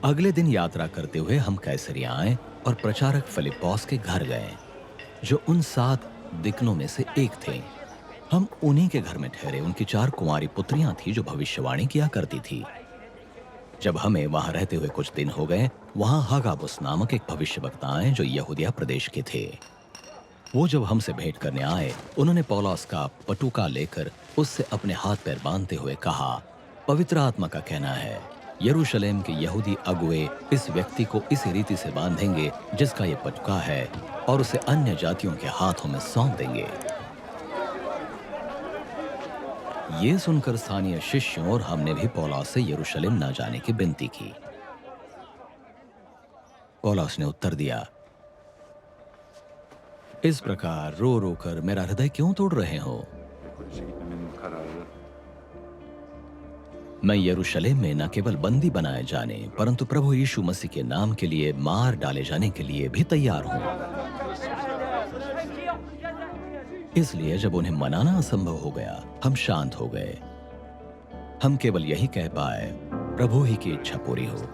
अगले दिन यात्रा करते हुए हम कैसरिया आए और प्रचारक फिलिप्पॉस के घर गए, जो उन 7 दिक्कनों में से एक थे। हम उन्हीं के घर में ठहरे। उनकी 4 कुंवारी पुत्रियां थी जो भविष्यवाणी किया करती थी। जब हमें वहां रहते हुए कुछ दिन हो गए, वहां हागाबुस नामक एक भविष्यवक्ता आए जो यहूदिया प्रदेश के थे। वो जब हमसे भेंट करने आए, उन्होंने पौलुस का पटुका लेकर उससे अपने हाथ पैर बांधते हुए कहा, पवित्र आत्मा का कहना है, यरूशलेम के यहूदी अगुए इस व्यक्ति को इस रीति से बांधेंगे जिसका ये पटुका है, और उसे अन्य जातियों के हाथों में सौंप देंगे। ये सुनकर स्थानीय शिष्यों और हमने भी पौलुस से यरूशलेम न जाने की विनती की। पौलुस ने उत्तर दिया, इस प्रकार रो रो कर मेरा हृदय क्यों तोड़ रहे हो? मैं यरूशलेम में न केवल बंदी बनाए जाने परंतु प्रभु यीशु मसीह के नाम के लिए मार डाले जाने के लिए भी तैयार हूं। इसलिए जब उन्हें मनाना असंभव हो गया, हम शांत हो गए। हम केवल यही कह पाए, प्रभु ही की इच्छा पूरी हो।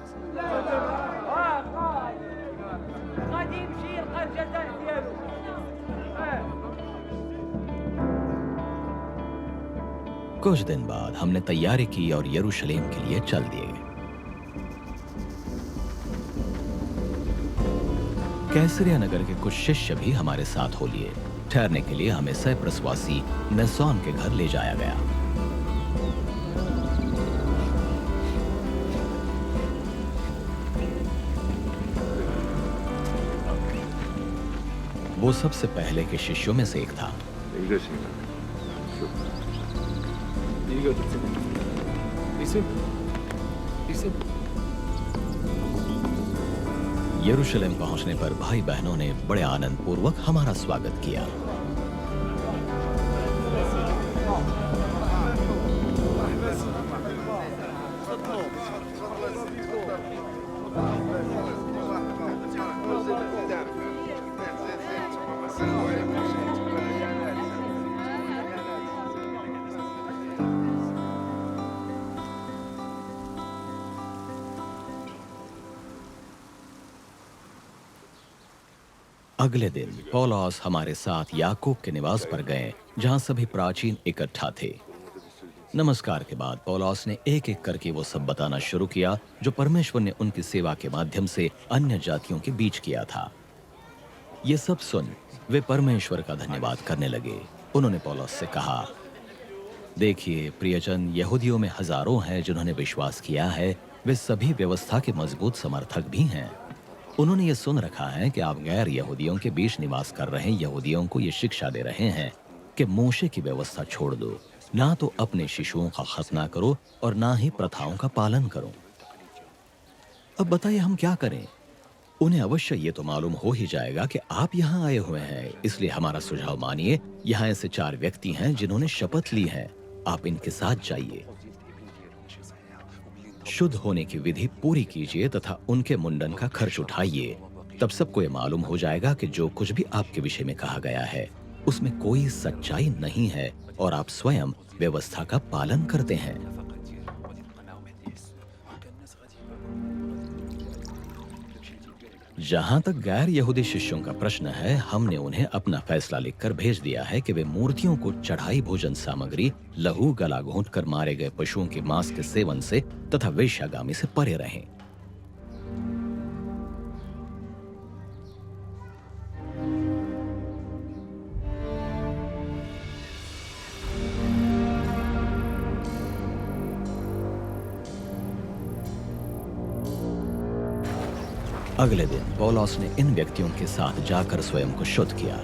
कुछ दिन बाद हमने तैयारी की और यरूशलेम के लिए चल दिए। कैसरिया नगर के कुछ शिष्य भी हमारे साथ हो लिए। ठहरने के लिए हमें साइप्रसवासी नसोन के घर ले जाया गया। वो सबसे पहले के शिष्यों में से एक था। यरूशलेम पहुंचने पर भाई बहनों ने बड़े आनंद पूर्वक हमारा स्वागत किया। अगले दिन पौलुस हमारे साथ याकूब के निवास पर गए, जहां सभी प्राचीन इकट्ठा थे। नमस्कार के बाद पौलुस ने एक एक करके वो सब बताना शुरू किया जो परमेश्वर ने उनकी सेवा के माध्यम से अन्य जातियों के बीच किया था। ये सब सुन वे परमेश्वर का धन्यवाद करने लगे। उन्होंने पौलुस से कहा, देखिए प्रियजन, यहूदियों में हजारों हैं जिन्होंने विश्वास किया है। वे सभी व्यवस्था के मजबूत समर्थक भी हैं। उन्होंने ये सुन रखा है कि आप गैर यहूदियों के बीच निवास कर रहे यहूदियों को ये शिक्षा दे रहे हैं कि मूशे की व्यवस्था छोड़ दो, ना तो अपने शिशुओं का खतना करो और ना ही प्रथाओं का पालन करो। अब बताइए हम क्या करें? उन्हें अवश्य ये तो मालूम हो ही जाएगा कि आप यहाँ आए हुए हैं, इसलिए हमारा सुझाव मानिए। यहाँ ऐसे 4 व्यक्ति हैं जिन्होंने शपथ ली है, आप इनके साथ जाइए, शुद्ध होने की विधि पूरी कीजिए तथा उनके मुंडन का खर्च उठाइए। तब सबको ये मालूम हो जाएगा कि जो कुछ भी आपके विषय में कहा गया है उसमें कोई सच्चाई नहीं है और आप स्वयं व्यवस्था का पालन करते हैं। जहां तक गैर यहूदी शिष्यों का प्रश्न है, हमने उन्हें अपना फैसला लिखकर भेज दिया है कि वे मूर्तियों को चढ़ाई भोजन सामग्री, लहू गला घोंट कर मारे गए पशुओं के मांस के सेवन से तथा वेश्यागामी से परे रहें। अगले दिन पौलुस ने इन व्यक्तियों के साथ जाकर स्वयं को शुद्ध किया।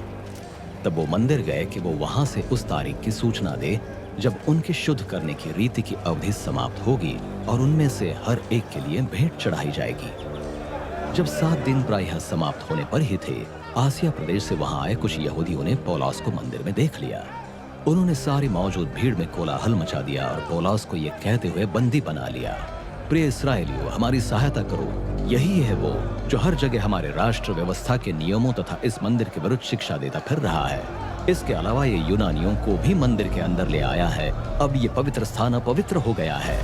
तब वो मंदिर गए कि वो वहां से उस तारीख की सूचना दे जब उनके शुद्ध करने की रीति की अवधि समाप्त होगी और उनमें से हर एक के लिए भेंट चढ़ाई जाएगी। जब 7 दिन प्रायः समाप्त होने पर ही थे, आसिया प्रदेश से वहां आए कुछ यहूदियों ने पौलुस को मंदिर में देख लिया। उन्होंने सारी मौजूद भीड़ में कोलाहल मचा दिया और पौलुस को ये कहते हुए बंदी बना लिया, प्रिय इस्राएलियों, हमारी सहायता करो। यही है वो जो हर जगह हमारे राष्ट्र व्यवस्था के नियमों तथा इस मंदिर के विरुद्ध शिक्षा देता फिर रहा है। इसके अलावा ये यूनानियों को भी मंदिर के अंदर ले आया है। अब ये पवित्र स्थान अपवित्र हो गया है।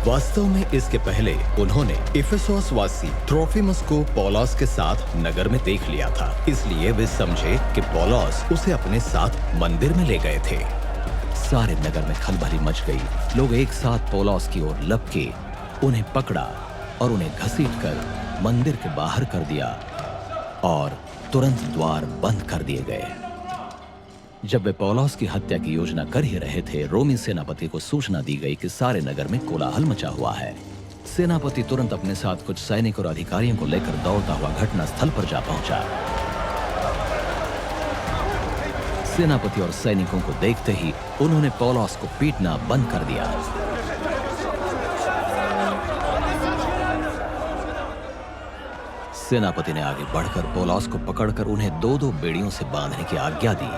वास्तव में इसके पहले उन्होंने इफेसोस वासी त्रोफिमस को पौलुस के साथ नगर में देख लिया था, इसलिए वे समझे कि पौलुस उसे अपने साथ मंदिर में ले गए थे। सारे नगर में खलबली मच गई। लोग एक साथ पौलुस की ओर लपके उन्हें पकड़ा और उन्हें घसीटकर मंदिर के बाहर कर दिया और तुरंत द्वार बंद कर दिए गए। जब वे पौलुस की हत्या की योजना कर ही रहे थे, रोमी सेनापति को सूचना दी गई कि सारे नगर में कोलाहल मचा हुआ है। सेनापति तुरंत अपने साथ कुछ सैनिक और अधिकारियों को लेकर दौड़ता हुआ घटना स्थल पर जा पहुंचा। सेनापति और सैनिकों को देखते ही उन्होंने पौलुस को पीटना बंद कर दिया। सेनापति ने आगे बढ़कर पौलुस को पकड़कर उन्हें दो-दो बेड़ियों से बांधने की आज्ञा दी।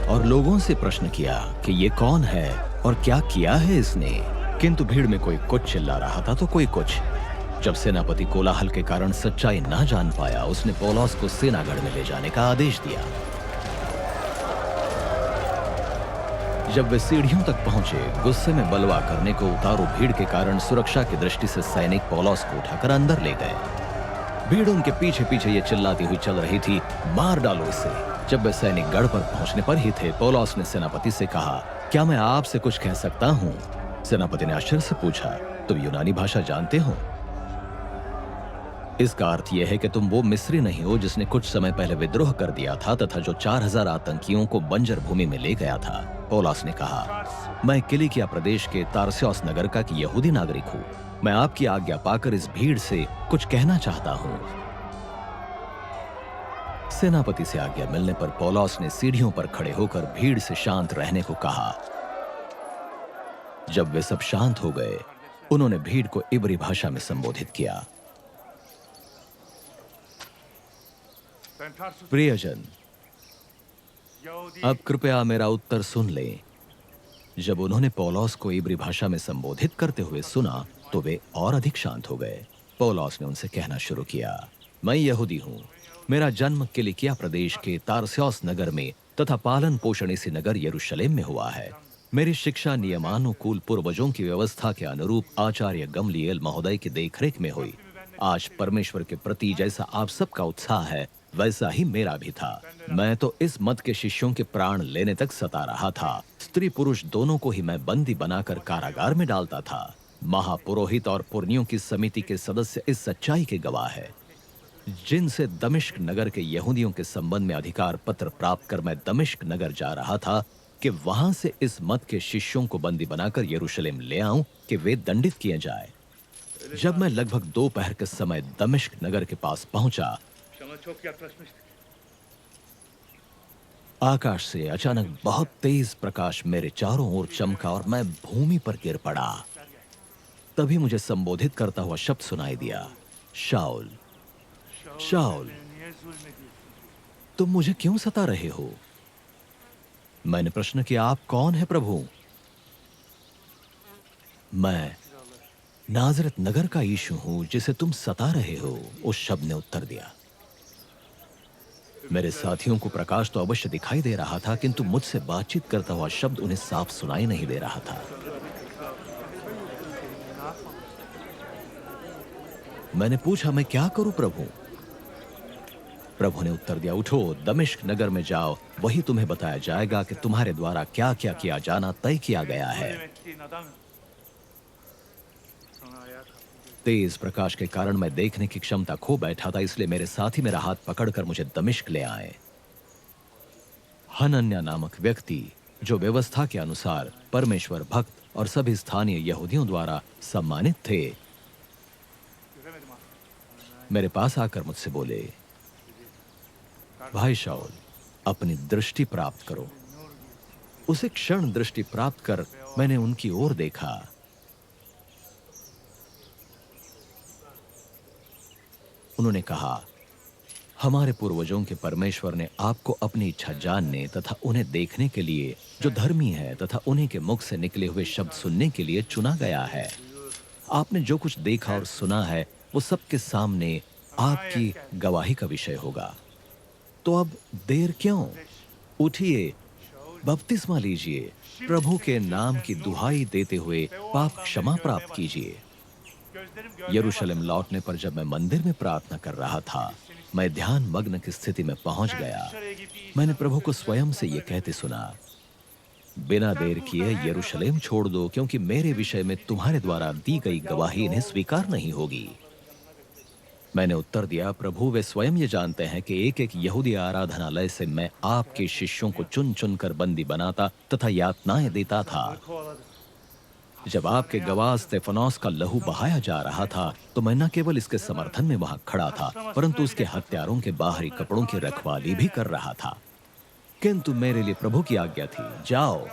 और लोगों से प्रश्न किया कि ये कौन है और क्या किया है इसने। किंतु भीड़ में कोई कुछ चिल्ला रहा था तो कोई कुछ। जब सेनापति कोलाहल के कारण सच्चाई ना जान पाया, उसने पौलुस को सेनागढ़ में ले जाने का आदेश दिया। जब वे सीढ़ियों तक पहुंचे, गुस्से में बलवा करने को उतारू भीड़ के कारण सुरक्षा की दृष्टि से सैनिक पौलुस को उठाकर अंदर ले गए। भीड़ उनके पीछे पीछे ये चिल्लाती हुई चल रही थी, मार डालो इसे। जब वे सैनिक गढ़ पर पहुंचने पर ही थे, पौलुस ने सेनापति से कहा, क्या मैं आपसे कुछ कह सकता हूं? सेनापति ने आश्चर्य से पूछा, तुम यूनानी भाषा जानते हो? इसका अर्थ यह है कि तुम वो मिस्री नहीं हो जिसने कुछ समय पहले विद्रोह कर दिया था तथा जो 4000 आतंकियों को बंजर भूमि में ले गया था। पौलुस ने कहा, मैं किलिकिया प्रदेश के तारस्योस नगर का एक यहूदी नागरिक हूं। मैं आपकी आज्ञा पाकर इस भीड़ से कुछ कहना चाहता हूं। सेनापति से आज्ञा मिलने पर पौलुस ने सीढ़ियों पर खड़े होकर भीड़ से शांत रहने को कहा। जब वे सब शांत हो गए, उन्होंने भीड़ को इब्री भाषा में संबोधित किया। प्रियजन, अब कृपया मेरा उत्तर सुन लें। जब उन्होंने पौलुस को इब्री भाषा में संबोधित करते हुए सुना तो वे और अधिक शांत हो गए। पौलुस ने उनसे कहना शुरू किया, मैं यहूदी हूं। मेरा जन्म किलिकिया प्रदेश के तारस्योस नगर में तथा पालन पोषण इसी नगर यरूशलेम में हुआ है। मेरी शिक्षा नियमानुकूल पूर्वजों की व्यवस्था के अनुरूप आचार्य गमलीएल महोदय की देखरेख में हुई। आज परमेश्वर के प्रति जैसा आप सबका उत्साह है, वैसा ही मेरा भी था। मैं तो इस मत के शिष्यों के प्राण लेने तक सता रहा था। स्त्री पुरुष दोनों को ही मैं बंदी बनाकर कारागार में डालता था। महापुरोहित और पुरनियों की समिति के सदस्य इस सच्चाई के गवाह है। जिनसे दमिश्क नगर के यहूदियों के संबंध में अधिकार पत्र प्राप्त कर मैं दमिश्क नगर जा रहा था कि वहां से इस मत के शिष्यों को बंदी बनाकर यरूशलेम ले आऊं कि वे दंडित किए जाए। जब मैं लगभग दोपहर के समय दमिश्क नगर के पास पहुंचा, आकाश से अचानक बहुत तेज प्रकाश मेरे चारों ओर चमका और मैं भूमि पर गिर पड़ा। तभी मुझे संबोधित करता हुआ शब्द सुनाई दिया, शाऊल, शाऊल, तुम मुझे क्यों सता रहे हो? मैंने प्रश्न किया, आप कौन है प्रभु? मैं नाजरत नगर का यीशु हूं जिसे तुम सता रहे हो, उस शब्द ने उत्तर दिया। मेरे साथियों को प्रकाश तो अवश्य दिखाई दे रहा था, किंतु मुझसे बातचीत करता हुआ शब्द उन्हें साफ सुनाई नहीं दे रहा था। मैंने पूछा, मैं क्या करूं प्रभु? प्रभु ने उत्तर दिया, उठो, दमिश्क नगर में जाओ, वही तुम्हें बताया जाएगा कि तुम्हारे द्वारा क्या क्या किया जाना तय किया गया है। तेज प्रकाश के कारण मैं देखने की क्षमता खो बैठा था, इसलिए मेरे साथी मेरा हाथ पकड़कर मुझे दमिश्क ले आए। हनन्या नामक व्यक्ति, जो व्यवस्था के अनुसार परमेश्वर भक्त और सभी स्थानीय यहूदियों द्वारा सम्मानित थे, मेरे पास आकर मुझसे बोले, भाई शाऊल, अपनी दृष्टि प्राप्त करो। उसे क्षण दृष्टि प्राप्त कर मैंने उनकी ओर देखा। उन्होंने कहा, हमारे पूर्वजों के परमेश्वर ने आपको अपनी इच्छा जानने तथा उन्हें देखने के लिए, जो धर्मी है तथा उन्हीं के मुख से निकले हुए शब्द सुनने के लिए चुना गया है। आपने जो कुछ देखा और सुना है वो सबके सामने आपकी गवाही का विषय होगा। तो अब देर क्यों? उठिए, बपतिस्मा लीजिए, प्रभु के नाम की दुहाई देते हुए पाप क्षमा प्राप्त कीजिए। यरूशलेम लौटने पर जब मैं मंदिर में प्रार्थना कर रहा था, मैं ध्यान मग्न की स्थिति में पहुंच गया। मैंने प्रभु को स्वयं से यह कहते सुना, बिना देर किए यरूशलेम छोड़ दो, क्योंकि मेरे विषय में तुम्हारे द्वारा दी गई गवाही इन्हें स्वीकार नहीं होगी। मैंने उत्तर दिया, प्रभु वे स्वयं ये जानते हैं कि एक एक यहूदी आराधनालय से मैं आपके शिष्यों को चुन चुन कर बंदी बनाता तथा यातनाएं देता था। जब आपके गवाह स्तेफनोस का लहू बहाया जा रहा था, तो मैं न केवल इसके समर्थन में वहां खड़ा था, परंतु उसके हत्यारों के बाहरी कपड़ों की रखवाली भी कर रहा था। किंतु मेरे लिए प्रभु की आज्ञा थी, जाओ,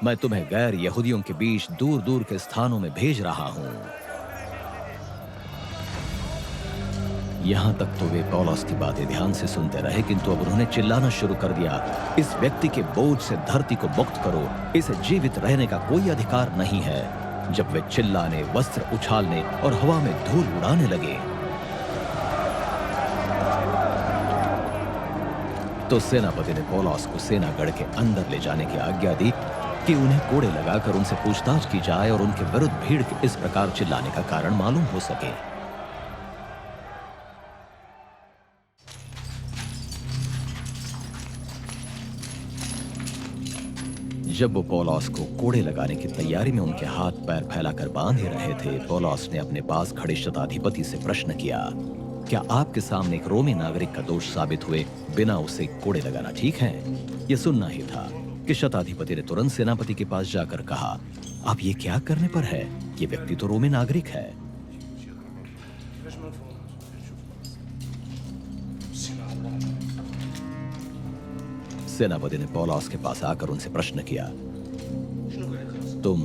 मैं तुम्हें गैर यहूदियों के बीच दूर दूर के स्थानों में भेज रहा हूं। यहां तक तो वे पौलुस की बातें ध्यान से सुनते रहे, किंतु अब उन्होंने चिल्लाना शुरू कर दिया, इस व्यक्ति के बोझ से धरती को मुक्त करो, इसे जीवित रहने का कोई अधिकार नहीं है। जब वे चिल्लाने, वस्त्र उछालने और हवा में धूल उड़ाने लगे, तो सेनापति ने पौलुस को सेनागढ़ के अंदर ले जाने की आज्ञा दी कि उन्हें कोड़े लगाकर उनसे पूछताछ की जाए और उनके विरुद्ध भीड़ के इस प्रकार चिल्लाने का कारण मालूम हो सके। जब वो पौलुस को कोड़े लगाने की तैयारी में उनके हाथ पैर फैलाकर बांध ही रहे थे, पौलुस ने अपने पास खड़े शताधिपति से प्रश्न किया, क्या आपके सामने एक रोमी नागरिक का दोष साबित हुए बिना उसे कोड़े लगाना ठीक है? यह सुनना ही था कि शताधिपति ने तुरंत सेनापति के पास जाकर कहा, आप ये क्या करने पर है? ये व्यक्ति तो रोमी नागरिक है। सेनापति ने पौलुस के पास आकर उनसे प्रश्न किया, तुम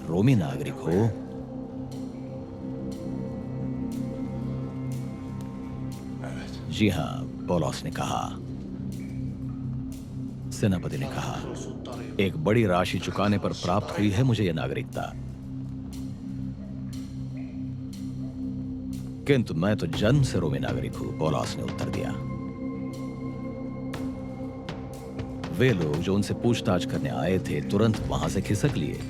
रोमी नागरिक हो? जी हां, पौलुस ने कहा। सेनापति ने कहा, एक बड़ी राशि चुकाने पर प्राप्त हुई है मुझे यह नागरिकता, किंतु मैं तो जन्म से रोमी नागरिक हूं, पौलुस ने उत्तर दिया। वे लोग जो उनसे पूछताछ करने आए थे तुरंत वहां से खिसक लिए।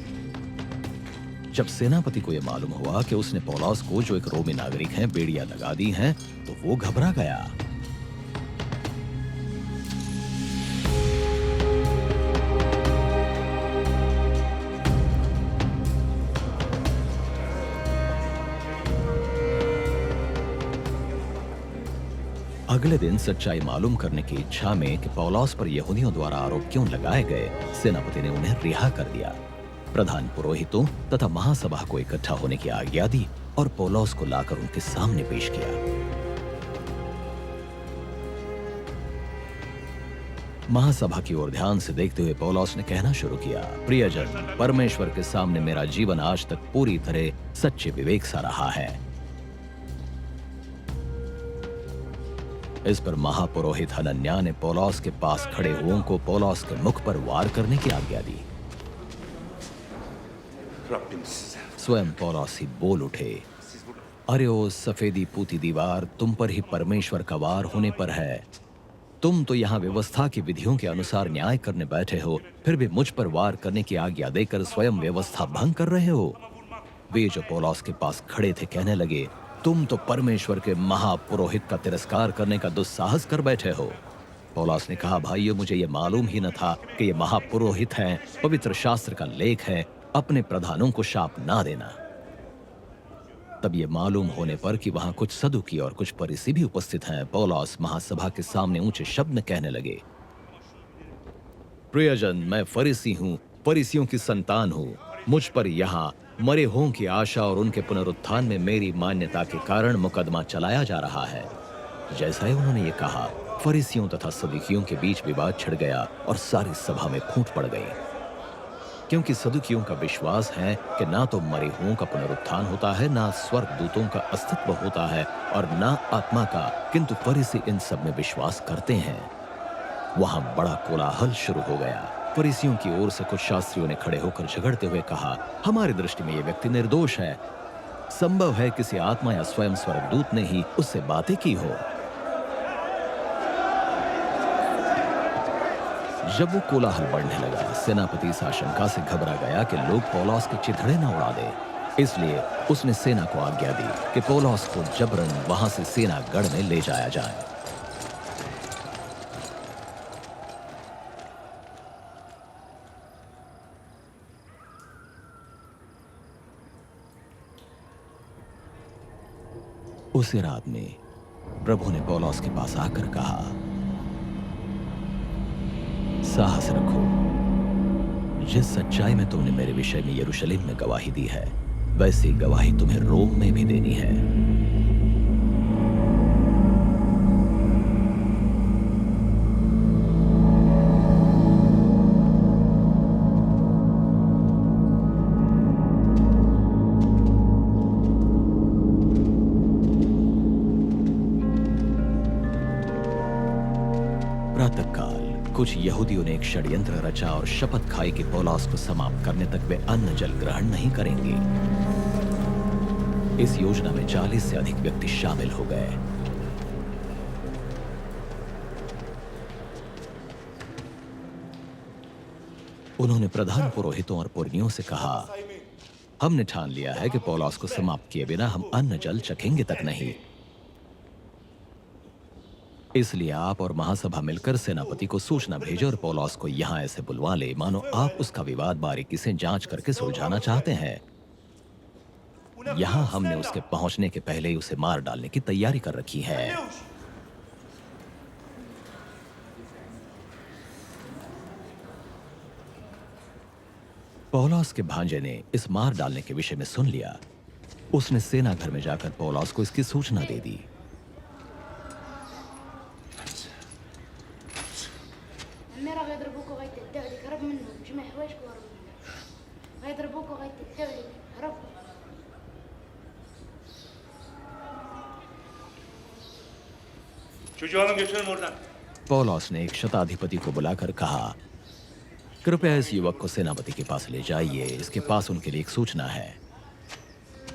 जब सेनापति को यह मालूम हुआ कि उसने पौलुस को, जो एक रोमी नागरिक हैं, बेड़ियां लगा दी हैं, तो वो घबरा गया। अगले दिन सच्चाई मालूम करने की इच्छा में कि पौलुस पर यहूदियों द्वारा आरोप क्यों लगाए गए, सेनापति ने उन्हें रिहा कर दिया। प्रधान पुरोहितों तथा महासभा को इकट्ठा होने की आज्ञा दी और पौलुस को लाकर उनके सामने पेश किया। महासभा की ओर ध्यान से देखते हुए पौलुस ने कहना शुरू किया, प्रियजन, परमेश्वर के सामने मेरा जीवन आज तक पूरी तरह सच्चे विवेक सा रहा है। इस पर महापुरोहित हनन्याह ने पौलुस के पास खड़े हुओं को पौलुस के मुख पर वार करने की आज्ञा दी। स्वयं पौलुस ही बोल उठे, अरे ओ सफेदी पूती दीवार, तुम पर ही परमेश्वर का वार होने पर है। तुम तो यहाँ व्यवस्था की विधियों के अनुसार न्याय करने बैठे हो, फिर भी मुझ पर वार करने की आज्ञा देकर स्वयं व्यवस्था भंग कर रहे हो। वे जो पौलुस के पास खड़े थे कहने लगे, तुम तो परमेश्वर के महापुरोहित का तिरस्कार करने का दुस्साहस कर बैठे हो। पौलुस ने कहा, भाइयों, मुझे यह मालूम ही न था कि ये महापुरोहित हैं, पवित्र शास्त्र का लेख है, अपने प्रधानों को शाप ना देना। तब ये मालूम होने पर कि वहां कुछ सदुकी और कुछ फरीसी भी उपस्थित हैं, पौलुस महासभा के सामने ऊंचे शब्द में कहने लगे, प्रियजन, मैं फरीसी हूं, फरीसियों की संतान हूं। मुझ पर यहाँ मरे हों की आशा और उनके पुनरुत्थान में मेरी मान्यता के कारण मुकदमा चलाया जा रहा है। जैसा ही उन्होंने ये कहा, फरीसियों तथा सदुकियों के बीच विवाद छिड़ गया और सारी सभा में फूट पड़ गई, क्योंकि सदुकियों का विश्वास है कि ना तो मरे हुओं का पुनरुत्थान होता है, ना स्वर्गदूतों का अस्तित्व होता है और ना आत्मा का, किंतु फरीसी इन सब में विश्वास करते हैं। वहां बड़ा कोलाहल शुरू हो गया। फरीसियों की ओर से कुछ शास्त्रियों ने खड़े होकर झगड़ते हुए कहा, हमारी दृष्टि में यह व्यक्ति निर्दोष है। संभव है किसी आत्मा या स्वयं स्वर्गदूत ने ही उससे बातें की हो। जब वो कोलाहल बढ़ने लगा, सेनापति इस आशंका से घबरा गया कि लोग पौलुस के चिथड़े न उड़ा दे। इसलिए उसने सेना को आज्ञा दी कि पौलुस को जबरन वहां से सेना गढ़ में ले जाया जाए। उसी रात में प्रभु ने पौलुस के पास आकर कहा, साहस रखो। जिस सच्चाई में तुमने मेरे विषय में यरूशलेम में गवाही दी है, वैसी गवाही तुम्हें रोम में भी देनी है। प्रातःकाल कुछ यहूदियों ने एक षड्यंत्र रचा और शपथ खाई कि पौलुस को समाप्त करने तक वे अन्न जल ग्रहण नहीं करेंगे। इस योजना में 40 से अधिक व्यक्ति शामिल हो गए। उन्होंने प्रधान पुरोहितों और पुरनियों से कहा, हमने ठान लिया है कि पौलुस को समाप्त किए बिना हम अन्न जल चखेंगे तक नहीं। इसलिए आप और महासभा मिलकर सेनापति को सूचना भेजे और पौलुस को यहां ऐसे बुलवा ले मानो आप उसका विवाद बारीकी से जांच करके सुलझाना चाहते हैं। यहां हमने उसके पहुंचने के पहले ही उसे मार डालने की तैयारी कर रखी है। पौलुस के भांजे ने इस मार डालने के विषय में सुन लिया। उसने सेना घर में जाकर पौलुस को इसकी सूचना दे दी। पौलुस ने एक शताधिपति को बुलाकर कहा, कृपया इस युवक को सेनापति के पास ले जाइए, इसके पास उनके लिए एक सूचना है।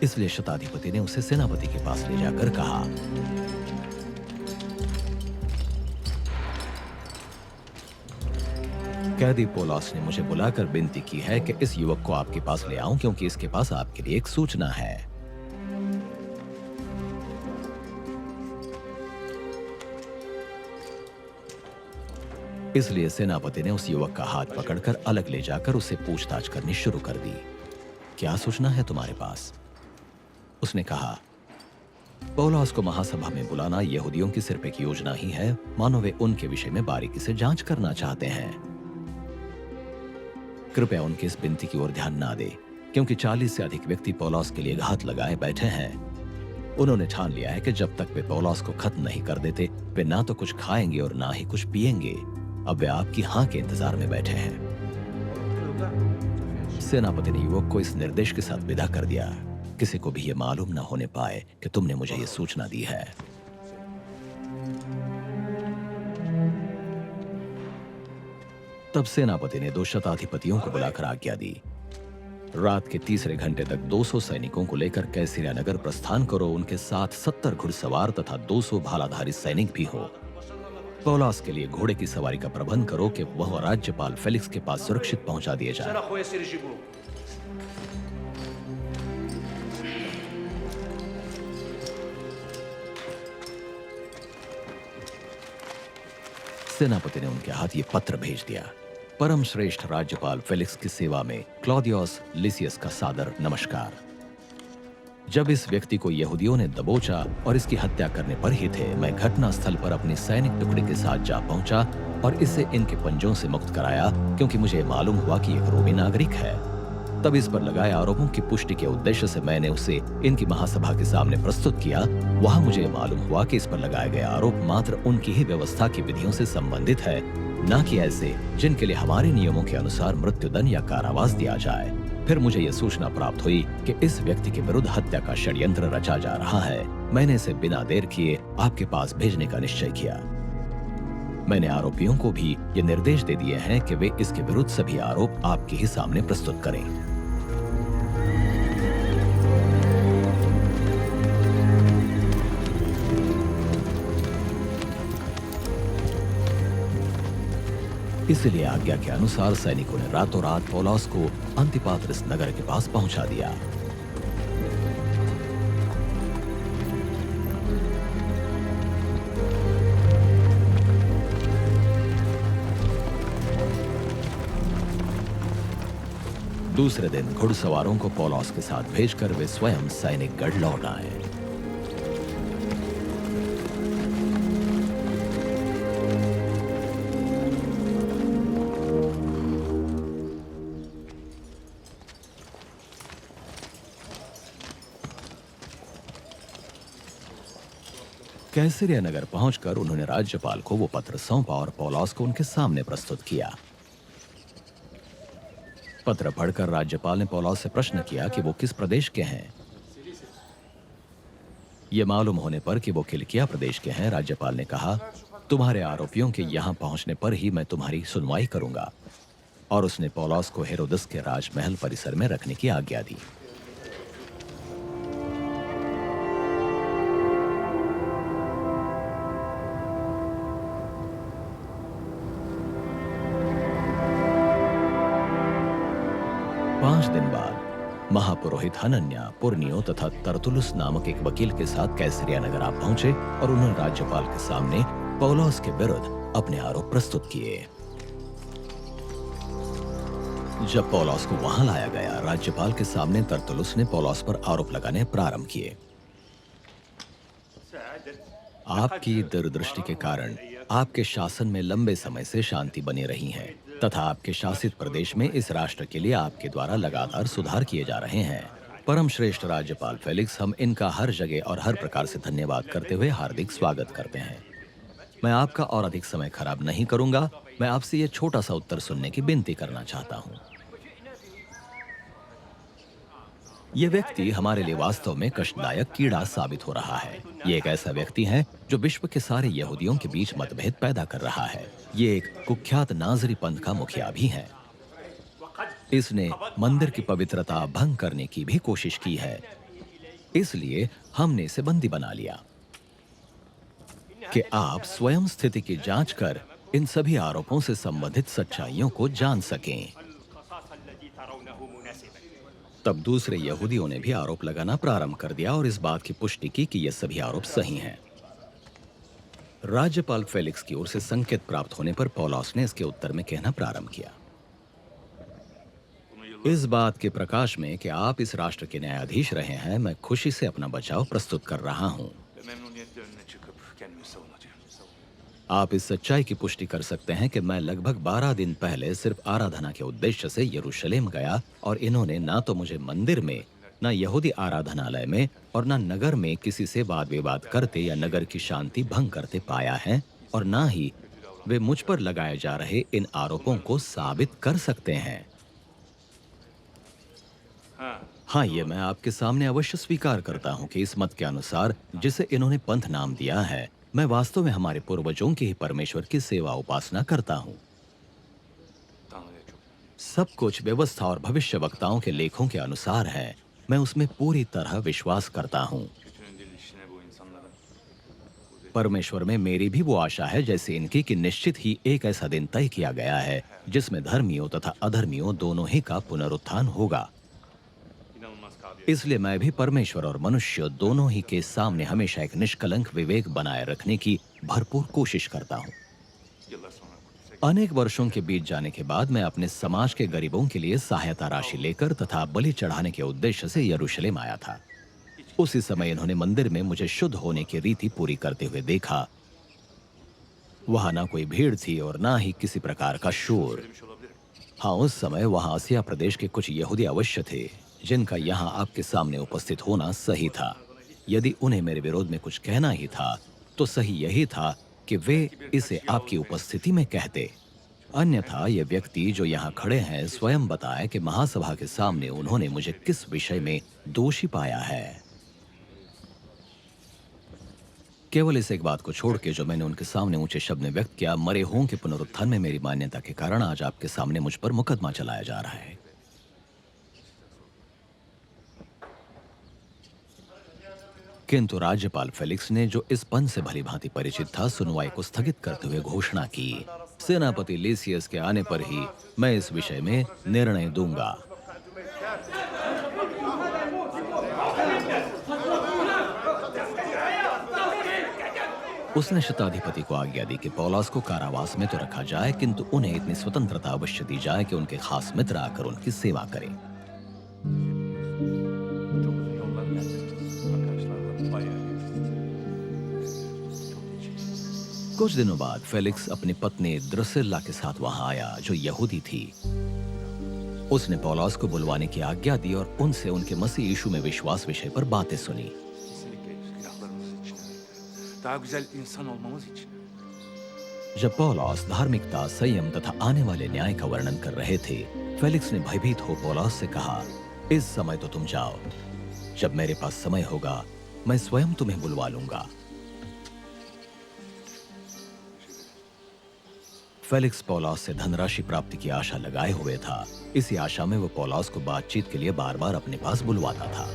इसलिए शताधिपति ने उसे सेनापति के पास ले जाकर कहा, कैदी पौलुस ने मुझे बुलाकर विनती की है कि इस युवक को आपके पास ले आऊं क्योंकि इसके पास आपके लिए एक सूचना है। इसलिए सेनापति ने उस युवक का हाथ पकड़कर अलग ले जाकर उससे पूछताछ करनी शुरू कर दी। क्या सूचना है तुम्हारे पास? उसने कहा, पौलुस को महासभा में बुलाना यहूदियों की सिर्फ एक योजना ही है, मानो वे उनके विषय में बारीकी से जांच करना चाहते हैं। कृपया उनकी इस विनती की ओर ध्यान ना दे, क्योंकि 40 से अधिक व्यक्ति पौलुस के लिए घात लगाए बैठे हैं। उन्होंने ठान लिया है कि जब तक वे पौलुस को खत्म नहीं कर देते, वे ना तो कुछ खाएंगे और ना ही कुछ पिएंगे। अब वे आपकी हां के इंतजार में बैठे हैं। सेनापति ने युवक को इस निर्देश के साथ विदा कर दिया, किसी को भी यह मालूम न होने पाए कि तुमने मुझे यह सूचना दी है। तब सेनापति ने 2 शताधिपतियों को बुलाकर आज्ञा दी, रात के तीसरे घंटे तक 200 सैनिकों को लेकर कैसरिया नगर प्रस्थान करो। उनके साथ 70 घुड़सवार तथा 200 भालाधारी सैनिक भी हो। पौलुस के लिए घोड़े की सवारी का प्रबंध करो कि वह राज्यपाल फेलिक्स के पास सुरक्षित पहुंचा दिए जाए। सेनापति ने उनके हाथ ये पत्र भेज दिया। परम श्रेष्ठ राज्यपाल फेलिक्स की सेवा में क्लौदियस लिसियस का सादर नमस्कार। जब इस व्यक्ति को यहूदियों ने दबोचा और इसकी हत्या करने पर ही थे, मैं घटना स्थल पर अपनी सैनिक टुकड़ी के साथ जा पहुंचा और इसे इनके पंजों से मुक्त कराया, क्योंकि मुझे मालूम हुआ कि एक रोमी नागरिक है। तब इस पर लगाए आरोपों की पुष्टि के उद्देश्य से मैंने उसे इनकी महासभा के सामने प्रस्तुत किया। वहां मुझे मालूम हुआ कि इस पर लगाए गए आरोप मात्र उनकी ही व्यवस्था की विधियों से संबंधित है, न कि ऐसे जिनके लिए हमारे नियमों के अनुसार मृत्युदंड या कारावास दिया जाए। फिर मुझे यह सूचना प्राप्त हुई कि इस व्यक्ति के विरुद्ध हत्या का षड्यंत्र रचा जा रहा है। मैंने इसे बिना देर किए आपके पास भेजने का निश्चय किया। मैंने आरोपियों को भी ये निर्देश दे दिए हैं कि वे इसके विरुद्ध सभी आरोप आपके ही सामने प्रस्तुत करें। इसलिए आज्ञा के अनुसार सैनिकों ने रातों रात पौलुस को अंतिपात्रिस नगर के पास पहुंचा दिया। दूसरे दिन घुड़सवारों को पौलुस के साथ भेजकर वे स्वयं सैनिक गढ़ लौट आए। कैसरिया नगर पहुंचकर उन्होंने राज्यपाल को वो पत्र सौंपा और पौलुस को उनके सामने प्रस्तुत किया। पत्र पढ़कर राज्यपाल ने पौलुस से प्रश्न किया कि वो किस प्रदेश के हैं। ये मालूम होने पर कि वो किलिकिया प्रदेश के हैं, राज्यपाल ने कहा, तुम्हारे आरोपियों के यहां पहुंचने पर ही मैं तुम्हारी सुनवाई करूंगा। और उसने पौलुस को हेरोदस के राजमहल परिसर में रखने की आज्ञा दी। पांच दिन बाद महापुरोहित हनन्या, पुरनियो तथा तरतुलुस नामक एक वकील के साथ कैसरिया नगर आ पहुंचे और उन्होंने राज्यपाल के सामने पौलुस के विरुद्ध अपने आरोप प्रस्तुत किए। जब पौलुस को वहां लाया गया, राज्यपाल के सामने तरतुलुस ने पौलुस पर आरोप लगाने प्रारंभ किए। आपकी दूरदृष्टि के कारण आपके शासन में लंबे समय से शांति बनी रही है तथा आपके शासित प्रदेश में इस राष्ट्र के लिए आपके द्वारा लगातार सुधार किए जा रहे हैं। परम श्रेष्ठ राज्यपाल फेलिक्स, हम इनका हर जगह और हर प्रकार से धन्यवाद करते हुए हार्दिक स्वागत करते हैं। मैं आपका और अधिक समय खराब नहीं करूंगा। मैं आपसे यह छोटा सा उत्तर सुनने की विनती करना चाहता हूं। यह व्यक्ति हमारे लिए वास्तव में कष्टदायक कीड़ा साबित हो रहा है। ये एक ऐसा व्यक्ति है जो विश्व के सारे यहूदियों के बीच मतभेद पैदा कर रहा है। ये एक कुख्यात नाजरी पंथ का मुखिया भी है। इसने मंदिर की पवित्रता भंग करने की भी कोशिश की है। इसलिए हमने इसे बंदी बना लिया कि आप स्वयं स्थिति की जांच कर इन सभी आरोपों से संबंधित सच्चाइयों को जान सकें। तब दूसरे यहूदियों ने भी आरोप लगाना प्रारंभ कर दिया और इस बात की पुष्टि की कि ये सभी आरोप सही हैं। राज्यपाल फेलिक्स की ओर से संकेत प्राप्त होने पर पौलुस ने इसके उत्तर में कहना प्रारंभ किया, इस बात के प्रकाश में कि आप इस राष्ट्र के न्यायाधीश रहे हैं, मैं खुशी से अपना बचाव प्रस्तुत कर रहा हूं। आप इस सच्चाई की पुष्टि कर सकते हैं कि मैं लगभग 12 दिन पहले सिर्फ आराधना के उद्देश्य से यरूशलेम गया और इन्होंने ना तो मुझे मंदिर में, ना यहूदी आराधनालय में और ना नगर में किसी से वाद विवाद करते या नगर की शांति भंग करते पाया है, और ना ही वे मुझ पर लगाए जा रहे इन आरोपों को साबित कर सकते हैं। हाँ, ये मैं आपके सामने अवश्य स्वीकार करता हूं कि इस मत के अनुसार जिसे इन्होंने पंथ नाम दिया है, मैं वास्तव में हमारे पूर्वजों के ही परमेश्वर की सेवा उपासना करता हूं। सब कुछ व्यवस्था और भविष्यवक्ताओं के लेखों के अनुसार है। मैं उसमें पूरी तरह विश्वास करता हूं। परमेश्वर में मेरी भी वो आशा है जैसे इनकी कि निश्चित ही एक ऐसा दिन तय किया गया है जिसमें धर्मियों तथा अधर्मियों दोनों ही का पुनरुत्थान होगा। इसलिए मैं भी परमेश्वर और मनुष्य दोनों ही के सामने हमेशा एक निष्कलंक विवेक बनाए रखने की भरपूर कोशिश करता हूं। अनेक वर्षों के बीत जाने के बाद मैं अपने समाज के गरीबों के लिए सहायता राशि लेकर तथा बलि चढ़ाने के उद्देश्य से यरूशलेम आया था। उसी समय इन्होंने मंदिर में मुझे शुद्ध होने की रीति पूरी करते हुए देखा। वहां ना कोई भीड़ थी और ना ही किसी प्रकार का शोर। हाँ, उस समय वहां आसिया प्रदेश के कुछ यहूदी अवश्य थे जिनका यहाँ आपके सामने उपस्थित होना सही था। यदि उन्हें मेरे विरोध में कुछ कहना ही था तो सही यही था कि वे इसे आपकी उपस्थिति में कहते। अन्यथा ये व्यक्ति जो यहाँ खड़े हैं स्वयं बताए कि महासभा के सामने उन्होंने मुझे किस विषय में दोषी पाया है। केवल इस एक बात को छोड़ के जो मैंने उनके सामने ऊंचे शब्द में व्यक्त किया, मरे हुओं के पुनरुत्थान में मेरी मान्यता के कारण आज आपके सामने मुझ पर मुकदमा चलाया जा रहा है। किंतु राज्यपाल फेलिक्स ने, जो इस पन से भली भांति परिचित था, सुनवाई को स्थगित करते हुए घोषणा की, सेनापति लिसियस के आने पर ही मैं इस विषय में निर्णय दूंगा। उसने शताधिपति को आज्ञा दी कि पौलुस को कारावास में तो रखा जाए, किंतु उन्हें इतनी स्वतंत्रता अवश्य दी जाए कि उनके खास मित्र आकर उनकी सेवा करें। कुछ दिनों बाद फेलिक्स अपनी पत्नी द्रुसिल्ला के साथ वहां आया, जो यहूदी थी। उसने पौलुस को बुलवाने की आज्ञा दी और उनसे उनके मसीह यीशु में विश्वास विषय पर बातें सुनी। Daha güzel insan olmamız için. जब पौलुस धार्मिकता, संयम तथा आने वाले न्याय का वर्णन कर रहे थे, फेलिक्स ने भयभीत हो पौलुस से कहा, इस समय तो तुम जाओ। जब मेरे पास समय होगा, मैं स्वयं तुम्हें बुलवा लूंगा। फेलिक्स पौलुस से धनराशि प्राप्ति की आशा लगाए हुए था। इसी आशा में वो पौलुस को बातचीत के लिए बार बार अपने पास बुलवाता था।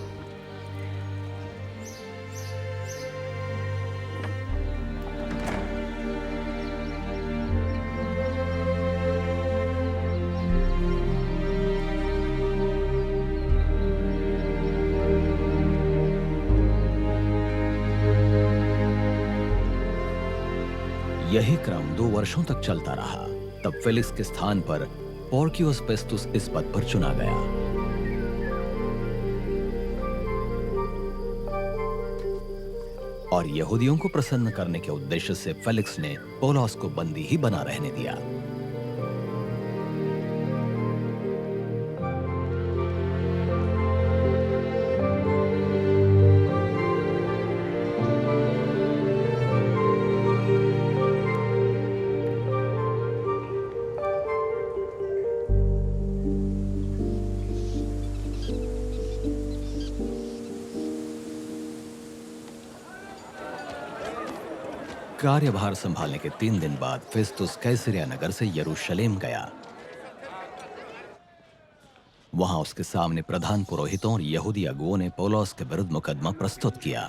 यही क्रम 2 वर्षों तक चलता रहा। तब फेलिक्स के स्थान पर पोर्कियस फेस्तुस इस पद पर चुना गया। और यहूदियों को प्रसन्न करने के उद्देश्य से फेलिक्स ने पौलुस को बंदी ही बना रहने दिया। कार्यभार संभालने के 3 दिन बाद फेस्तुस कैसरिया नगर से यरूशलेम गया। वहां उसके सामने प्रधान पुरोहितों और यहूदी अगुओं ने पौलुस के विरुद्ध मुकदमा प्रस्तुत किया।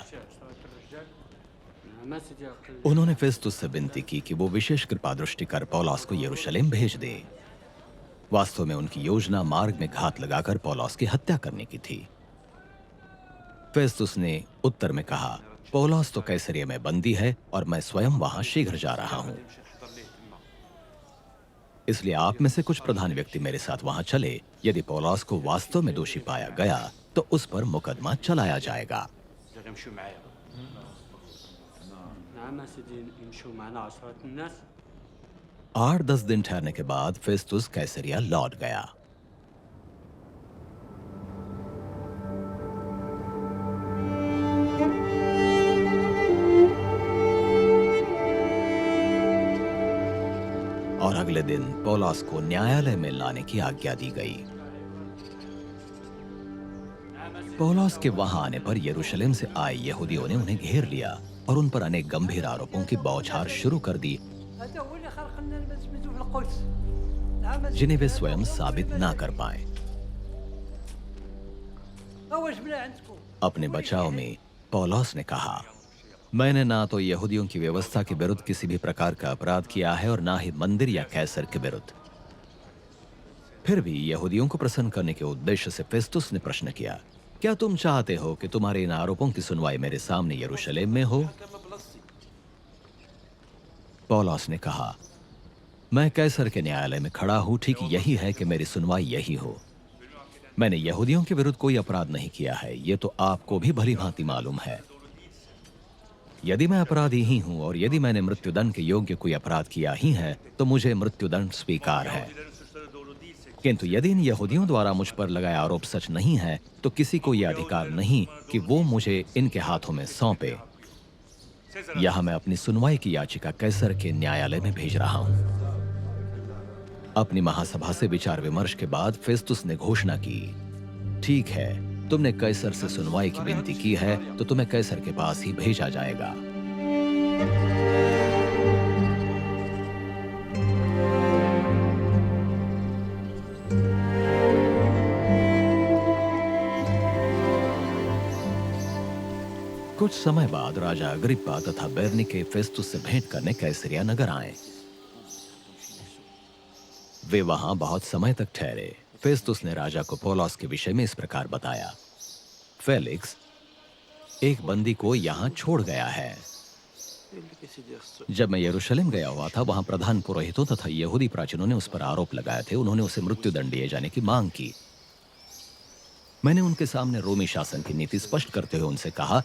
उन्होंने फेस्तुस से विनती की कि वो विशेष कृपा दृष्टि कर पौलुस को यरूशलेम भेज दे। वास्तव में उनकी योजना मार्ग में घात लगाकर पौलुस की हत्या करने की थी। फेस्तुस ने उत्तर में कहा, पौलुस तो कैसरिया में बंदी है और मैं स्वयं वहां शीघ्र जा रहा हूं। इसलिए आप में से कुछ प्रधान व्यक्ति मेरे साथ वहां चले। यदि पौलुस को वास्तव में दोषी पाया गया तो उस पर मुकदमा चलाया जाएगा। 8-10 दिन ठहरने के बाद फेस्तुस कैसरिया लौट गया। और अगले दिन पौलुस को न्यायालय में लाने की आज्ञा दी गई। पौलुस के वहां आने पर यरूशलेम से आए यहूदियों ने उन्हें घेर लिया और उन पर अनेक गंभीर आरोपों की बौछार शुरू कर दी, जिन्हें वे स्वयं साबित ना कर पाए। अपने बचाव में पौलुस ने कहा, मैंने ना तो यहूदियों की व्यवस्था के विरुद्ध किसी भी प्रकार का अपराध किया है और ना ही मंदिर या कैसर के विरुद्ध। फिर भी यहूदियों को प्रसन्न करने के उद्देश्य से फेस्तुस ने प्रश्न किया, क्या तुम चाहते हो कि तुम्हारे इन आरोपों की सुनवाई मेरे सामने यरूशलेम में हो? पौलुस ने कहा, मैं कैसर के न्यायालय में खड़ा हूं, ठीक यही है कि मेरी सुनवाई यही हो। मैंने यहूदियों के विरुद्ध कोई अपराध नहीं किया है, यह तो आपको भी भली भांति मालूम है। यदि मैं अपराधी ही हूं और यदि मैंने मृत्युदंड के योग्य कोई अपराध किया ही है तो मुझे मृत्युदंड स्वीकार है। किंतु यदि इन यहूदियों द्वारा मुझ पर लगाया आरोप सच नहीं है तो किसी को यह अधिकार नहीं कि वो मुझे इनके हाथों में सौंपे। यहां मैं अपनी सुनवाई की याचिका कैसर के न्यायालय में भेज रहा हूं। अपनी महासभा से विचार विमर्श के बाद फेस्तुस ने घोषणा की, ठीक है, तुमने कैसर से सुनवाई की विनती की है तो तुम्हें कैसर के पास ही भेजा जाएगा। कुछ समय बाद राजा अग्रिप्पा तथा बेरनीके फेस्तुस से भेंट करने कैसरिया नगर आए। वे वहां बहुत समय तक ठहरे। फेस्तुस ने राजा को पौलुस के विषय में इस प्रकार बताया। फेलिक्स एक बंदी को यहाँ छोड़ गया है। जब मैं यरूशलेम गया हुआ था, वहां प्रधान पुरोहितों तथा यहूदी प्राचीनों ने उस पर आरोप लगाए थे। उन्होंने उसे मृत्युदंड दिए जाने की मांग की। मैंने उनके सामने रोमी शासन की नीति स्पष्ट करते हुए उनसे कहा,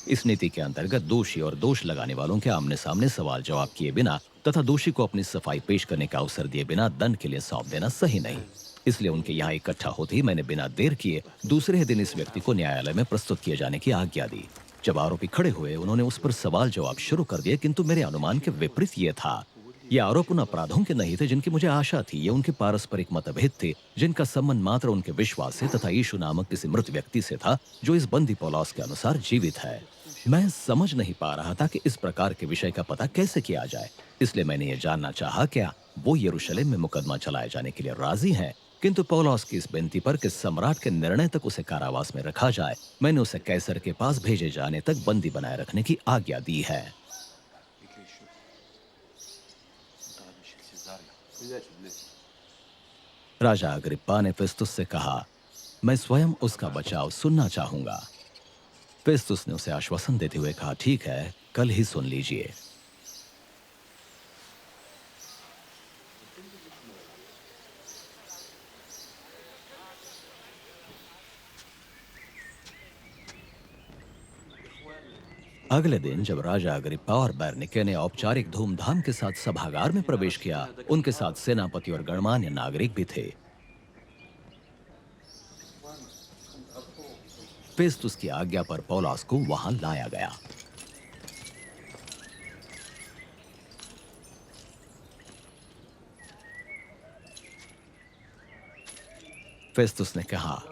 इस नीति के अंतर्गत दोषी और दोष लगाने वालों के आमने सामने सवाल जवाब किए बिना तथा दोषी को अपनी सफाई पेश करने का अवसर दिए बिना दंड के लिए सौंप देना सही नहीं। इसलिए उनके यहाँ इकट्ठा होते ही मैंने बिना देर किए दूसरे ही दिन इस व्यक्ति को न्यायालय में प्रस्तुत किए जाने की आज्ञा दी। जब आरोपी खड़े हुए, उन्होंने उस पर सवाल जवाब शुरू कर दिए, किंतु मेरे अनुमान के विपरीत ये था। ये आरोप उन अपराधों के नहीं थे जिनकी मुझे आशा थी। ये उनके पारस्परिक मतभेद थे, जिनका संबंध मात्र उनके विश्वास से तथा यीशु नामक किसी मृत व्यक्ति से था, जो इस बंदी पौलुस के अनुसार जीवित है। मैं समझ नहीं पा रहा था कि इस प्रकार के विषय का पता कैसे किया जाए। इसलिए मैंने ये जानना चाहा, क्या वो यरूशलेम में मुकदमा चलाए जाने के लिए राजी हैं। किंतु पौलुस की इस बेनती पर कि सम्राट के निर्णय तक उसे कारावास में रखा जाए, मैंने उसे कैसर के पास भेजे जाने तक बंदी बनाए रखने की आज्ञा दी है। राजा अग्रिप्पा ने फेस्तुस से कहा, मैं स्वयं उसका बचाव सुनना चाहूंगा। फेस्तुस ने उसे आश्वासन देते हुए कहा, ठीक है, कल ही सुन लीजिए। अगले दिन जब राजा अग्रिप्पा और बैरनिके ने औपचारिक धूमधाम के साथ सभागार में प्रवेश किया, उनके साथ सेनापति और गणमान्य नागरिक भी थे। फेस्तुस की आज्ञा पर पौलुस को वहां लाया गया। फेस्तुस ने कहा,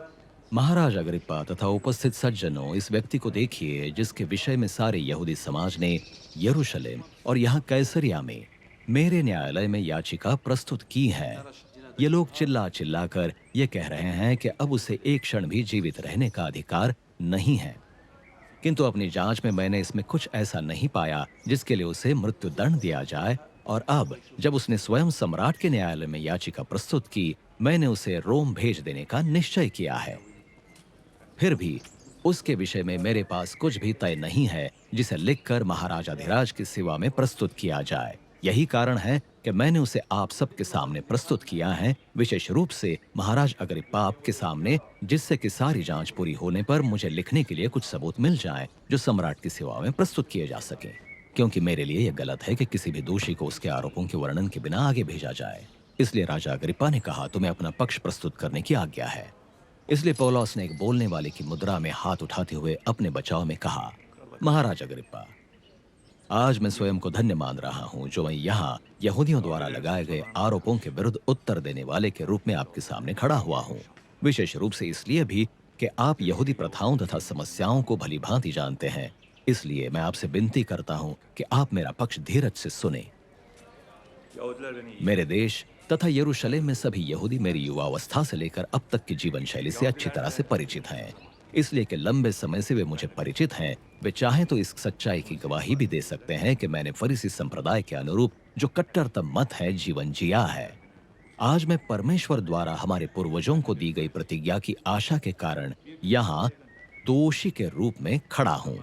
महाराज अग्रिप्पा तथा उपस्थित सज्जनों, इस व्यक्ति को देखिए जिसके विषय में सारे यहूदी समाज ने यरूशलेम और यहाँ कैसरिया में मेरे न्यायालय में याचिका प्रस्तुत की है। ये लोग चिल्ला चिल्ला कर ये कह रहे हैं कि अब उसे एक क्षण भी जीवित रहने का अधिकार नहीं है। किंतु अपनी जांच में मैंने इसमें कुछ ऐसा नहीं पाया जिसके लिए उसे मृत्युदंड दिया जाए, और अब जब उसने स्वयं सम्राट के न्यायालय में याचिका प्रस्तुत की, मैंने उसे रोम भेज देने का निश्चय किया है। फिर भी उसके विषय में मेरे पास कुछ भी तय नहीं है जिसे लिखकर महाराजाधिराज की सेवा में प्रस्तुत किया जाए। यही कारण है कि मैंने उसे आप सबके सामने प्रस्तुत किया है, विशेष रूप से महाराज अग्रिप्पा आपके सामने, जिससे कि सारी जांच पूरी होने पर मुझे लिखने के लिए कुछ सबूत मिल जाए जो सम्राट की सेवा में प्रस्तुत किए जा सके। क्योंकि मेरे लिए यह गलत है कि किसी भी दोषी को उसके आरोपों के वर्णन के बिना आगे भेजा जाए। इसलिए राजा अग्रिप्पा ने कहा, तुम्हें अपना पक्ष प्रस्तुत करने की आज्ञा है। इसलिए पौलुस ने एक बोलने वाले की मुद्रा में हाथ उठाते हुए अपने बचाव में कहा, महाराज अग्रिप्पा, आज मैं स्वयं को धन्य मान रहा हूं जो मैं यहाँ यहूदियों द्वारा लगाए गए आरोपों के विरुद्ध उत्तर देने वाले के रूप में आपके सामने खड़ा हुआ हूं। विशेष रूप से इसलिए भी कि आप यहूदी प्रथाओं तथा समस्याओं को भली भांति जानते हैं। इसलिए मैं आपसे विनती करता हूं कि आप मेरा पक्ष धीरज से सुने। मेरे देश तथा यरूशलेम में सभी यहूदी मेरी युवावस्था से लेकर अब तक की जीवन शैली से अच्छी तरह से परिचित हैं। इसलिए कि लंबे समय से वे मुझे परिचित हैं, वे चाहें तो इस सच्चाई की गवाही भी दे सकते हैं कि मैंने फरीसी संप्रदाय के अनुरूप जो कट्टरतम मत है जीवन जिया है। आज मैं परमेश्वर द्वारा हमारे पूर्वजों को दी गई प्रतिज्ञा की आशा के कारण यहाँ दोषी के रूप में खड़ा हूँ।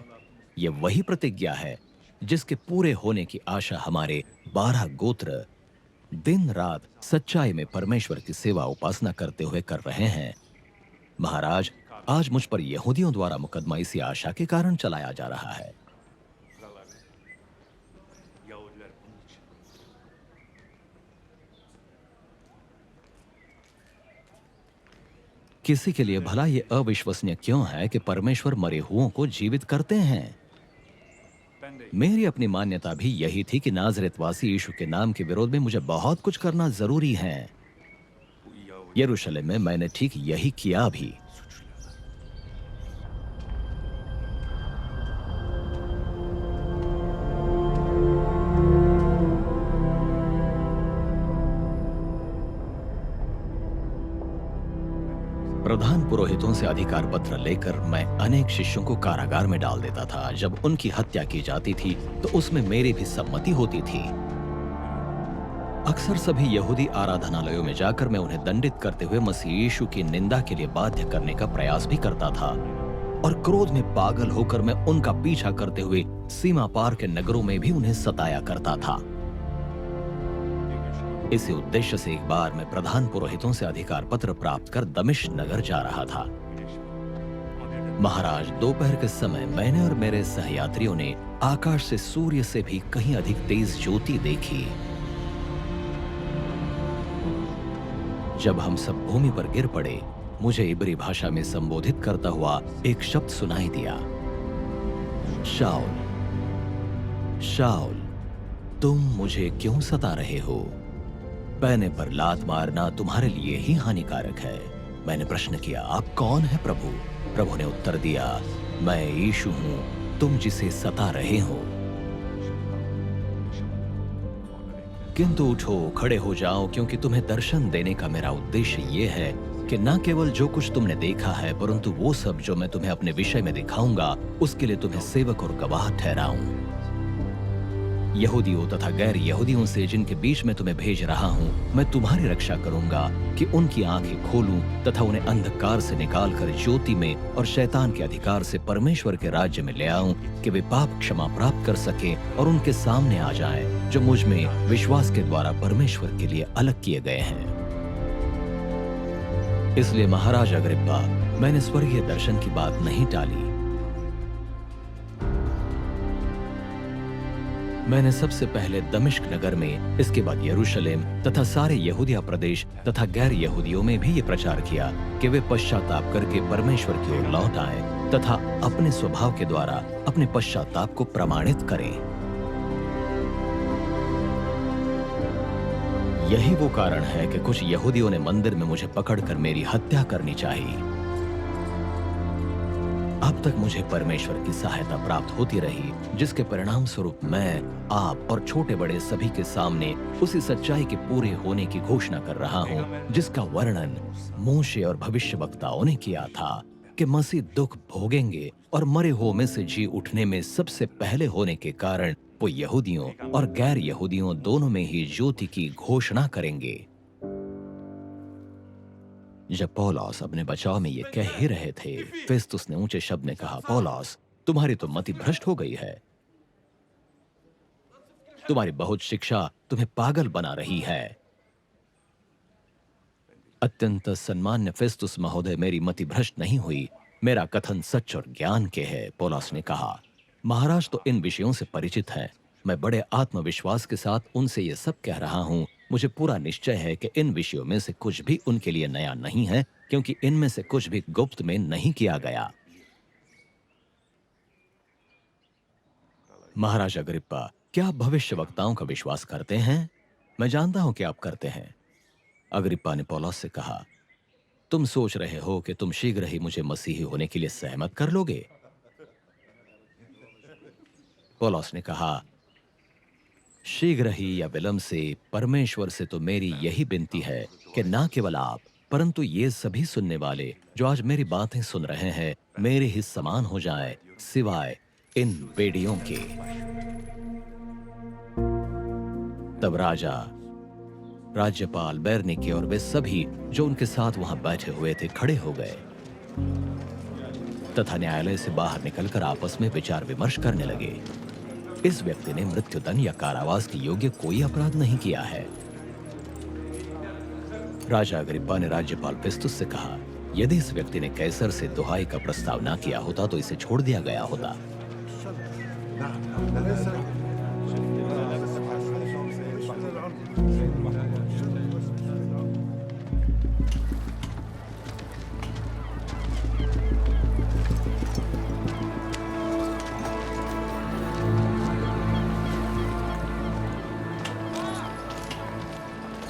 ये वही प्रतिज्ञा है जिसके पूरे होने की आशा हमारे 12 गोत्र दिन रात सच्चाई में परमेश्वर की सेवा उपासना करते हुए कर रहे हैं। महाराज, आज मुझ पर यहूदियों द्वारा मुकदमा इसी आशा के कारण चलाया जा रहा है। किसी के लिए भला ये अविश्वसनीय क्यों है कि परमेश्वर मरे हुओं को जीवित करते हैं। मेरी अपनी मान्यता भी यही थी कि नाजरेतवासी यीशु के नाम के विरोध में मुझे बहुत कुछ करना जरूरी है। यरूशलेम में मैंने ठीक यही किया भी। प्रधान पुरोहितों से अधिकार पत्र लेकर मैं अनेक शिष्यों को कारागार में डाल देता था। जब उनकी हत्या की जाती थी तो उसमें मेरी भी सम्मति होती थी। अक्सर सभी यहूदी आराधनालयों में जाकर मैं उन्हें दंडित करते हुए मसीह यीशु की निंदा के लिए बाध्य करने का प्रयास भी करता था, और क्रोध में पागल होकर मैं उनका पीछा करते हुए सीमा पार के नगरों में भी उन्हें सताया करता था। इसी उद्देश्य से एक बार मैं प्रधान पुरोहितों से अधिकार पत्र प्राप्त कर दमिश्क नगर जा रहा था। महाराज, दोपहर के समय मैंने और मेरे सहयात्रियों ने आकाश से सूर्य से भी कहीं अधिक तेज ज्योति देखी। जब हम सब भूमि पर गिर पड़े, मुझे इब्री भाषा में संबोधित करता हुआ एक शब्द सुनाई दिया, शाऊल, शाऊल, तुम मुझे क्यों सता रहे हो? पैने पर लात मारना तुम्हारे लिए ही हानिकारक है। मैंने प्रश्न किया, आप कौन है प्रभु? प्रभु ने उत्तर दिया, मैं यीशु हूं, तुम जिसे सता रहे हो। किंतु उठो, खड़े हो जाओ, क्योंकि तुम्हें दर्शन देने का मेरा उद्देश्य ये है कि न केवल जो कुछ तुमने देखा है, परंतु वो सब जो मैं तुम्हें अपने विषय में दिखाऊंगा, उसके लिए तुम्हें सेवक और गवाह ठहराऊं। यहूदियों तथा गैर यहूदियों से जिनके बीच में तुम्हें भेज रहा हूं, मैं तुम्हारी रक्षा करूंगा कि उनकी आंखें खोलूं तथा उन्हें अंधकार से निकालकर ज्योति में और शैतान के अधिकार से परमेश्वर के राज्य में ले आऊं, कि वे पाप क्षमा प्राप्त कर सके और उनके सामने आ जाएं, जो मुझ में विश्वास के द्वारा परमेश्वर के लिए अलग किए गए हैं। इसलिए महाराज अग्रिप्पा, मैंने स्वर्गीय दर्शन की बात नहीं टाली। मैंने सबसे पहले दमिश्क नगर में, इसके बाद यरूशलेम तथा सारे यहूदिया प्रदेश तथा गैर यहूदियों में भी ये प्रचार किया कि वे पश्चाताप करके परमेश्वर की ओर लौट आएं तथा अपने स्वभाव के द्वारा अपने पश्चाताप को प्रमाणित करें। यही वो कारण है कि कुछ यहूदियों ने मंदिर में मुझे पकड़कर मेरी हत्या करनी चाहिए। अब तक मुझे परमेश्वर की सहायता प्राप्त होती रही, जिसके परिणाम स्वरूप मैं, आप और छोटे बड़े सभी के सामने उसी सच्चाई के पूरे होने की घोषणा कर रहा हूँ, जिसका वर्णन मूशे और भविष्यवक्ताओं ने किया था कि मसीह दुख भोगेंगे और मरे हुओं में से जी उठने में सबसे पहले होने के कारण वो यहूदियों और गैर यहूदियों दोनों में ही ज्योति की घोषणा करेंगे। जब पौलुस अपने बचाव में ये कह ही रहे थे, फेस्तुस ने ऊंचे शब्द में कहा, पौलुस, तुम्हारी तो मति भ्रष्ट हो गई है। तुम्हारी बहुत शिक्षा तुम्हें पागल बना रही है। अत्यंत सम्मान्य फेस्तुस महोदय, मेरी मति भ्रष्ट नहीं हुई, मेरा कथन सच और ज्ञान के है। पौलुस ने कहा, महाराज तो इन विषयों से परिचित हैं। मैं बड़े आत्मविश्वास के साथ उनसे ये सब कह रहा हूं। मुझे पूरा निश्चय है कि इन विषयों में से कुछ भी उनके लिए नया नहीं है, क्योंकि इनमें से कुछ भी गुप्त में नहीं किया गया। महाराज अग्रिप्पा, क्या आप भविष्यवक्ताओं का विश्वास करते हैं? मैं जानता हूं कि आप करते हैं। अग्रिप्पा ने पौलुस से कहा, तुम सोच रहे हो कि तुम शीघ्र ही मुझे मसीही होने के लिए सहमत कर लोगे? पौलुस ने कहा, शीघ्र ही या विलंब से परमेश्वर से तो मेरी यही विनती है कि ना केवल आप, परंतु ये सभी सुनने वाले जो आज मेरी बातें सुन रहे हैं, मेरे ही समान हो जाए, सिवाय इन बेड़ियों के। तब राजा, राज्यपाल बेरनीके और वे सभी जो उनके साथ वहां बैठे हुए थे खड़े हो गए तथा न्यायालय से बाहर निकलकर आपस में विचार विमर्श करने लगे। इस व्यक्ति ने मृत्युदंड या कारावास के योग्य कोई अपराध नहीं किया है। राजा अग्रिप्पा ने राज्यपाल फेस्तुस से कहा, यदि इस व्यक्ति ने कैसर से दुहाई का प्रस्ताव ना किया होता तो इसे छोड़ दिया गया होता।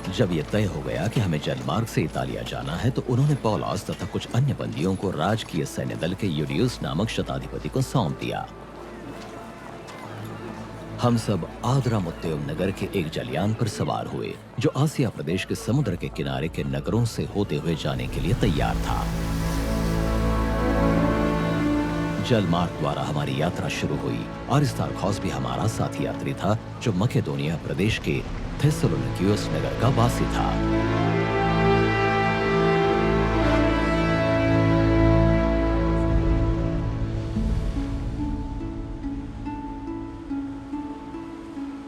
जब यह तय हो गया कि हमें जलमार्ग से इतालिया जाना है, तो उन्होंने पौलुस तथा कुछ अन्य बंदियों को राजकीय सैन्य दल के यूलियुस नामक शताधिपति को सौंप दिया। हम सब आद्रामुत्तेम नगर के एक जलयान पर सवार हुए, जो आसिया प्रदेश के समुद्र के किनारे के नगरों से होते हुए जाने के लिए तैयार था। जलमार्ग द्वारा हमारी यात्रा शुरू हुई। अरिस्तार्खुस भी हमारा साथी यात्री था, जो मकेदोनिया प्रदेश के थेसलोनिकियोस नगर का वासी था।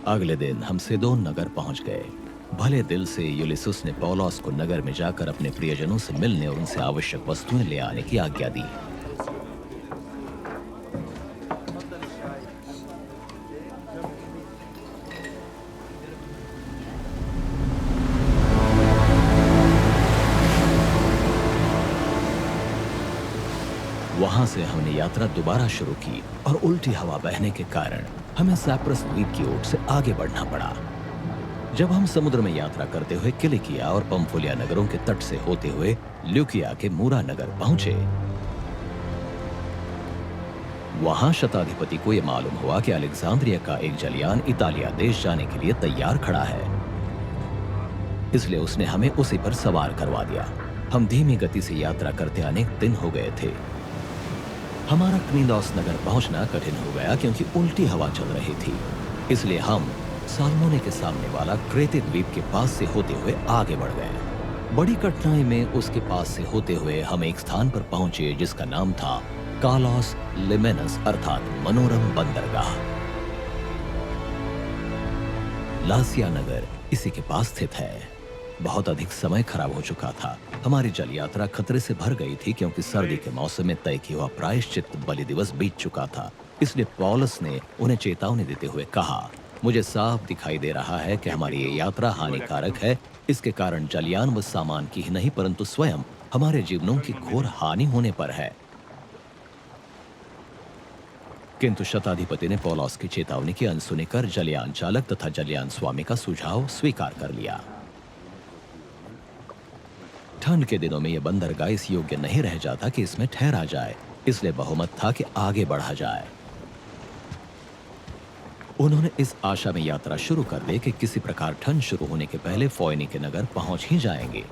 अगले दिन हम सिदोन नगर पहुंच गए। भले दिल से यूलिसुस ने पौलुस को नगर में जाकर अपने प्रियजनों से मिलने और उनसे आवश्यक वस्तुएं ले आने की आज्ञा दी। वहां से हमने यात्रा दोबारा शुरू की और उल्टी हवा बहने के कारण हमें साइप्रस द्वीप की ओर से आगे बढ़ना पड़ा। जब हम समुद्र में यात्रा करते हुए किलिकिया और पंफुलिया नगरों के तट से होते हुए ल्यूकिया के मूरा नगर पहुंचे, वहां शताधिपति को यह मालूम हुआ कि अलेक्जेंड्रिया का एक जलयान इतालिया देश जाने के लिए तैयार खड़ा है। इसलिए उसने हमें उसी पर सवार करवा दिया। हम धीमी गति से यात्रा करते अनेक दिन हो गए थे। हमारा क्नीदोस नगर पहुंचना कठिन हो गया क्योंकि उल्टी हवा चल रही थी। इसलिए हम सालमोने के सामने वाला क्रेते द्वीप के पास से होते हुए आगे बढ़ गए। बड़ी कठिनाई में उसके पास से होते हुए हम एक स्थान पर पहुंचे जिसका नाम था कालोस लिमेनस अर्थात मनोरम बंदरगाह। लासिया नगर इसी के पास स्थित है। बहुत अधिक समय खराब हो चुका था। हमारी जल यात्रा खतरे से भर गई थी क्योंकि सर्दी के मौसम में तय किया हुआ प्रायश्चित बलि दिवस बीत चुका था। इसलिए पौलुस ने उन्हें चेतावनी देते हुए कहा, मुझे साफ दिखाई दे रहा है कि हमारी ये यात्रा हानिकारक है। इसके कारण जलयान व सामान की ही नहीं परंतु स्वयं हमारे जीवनों की घोर हानि होने पर है। किंतु शताधिपति ने पौलुस की चेतावनी की अनसुनी कर जलयान चालक तथा जलयान स्वामी का सुझाव स्वीकार कर लिया। ठंड के दिनों में यह बंदरगाह इस योग्य नहीं रह जाता कि इसमें ठहरा जाए, इसलिए बहुमत था कि आगे बढ़ा जाए। उन्होंने इस आशा में यात्रा शुरू कर दी कि किसी प्रकार ठंड शुरू होने के पहले फोइनी के नगर पहुंच ही जाएंगे।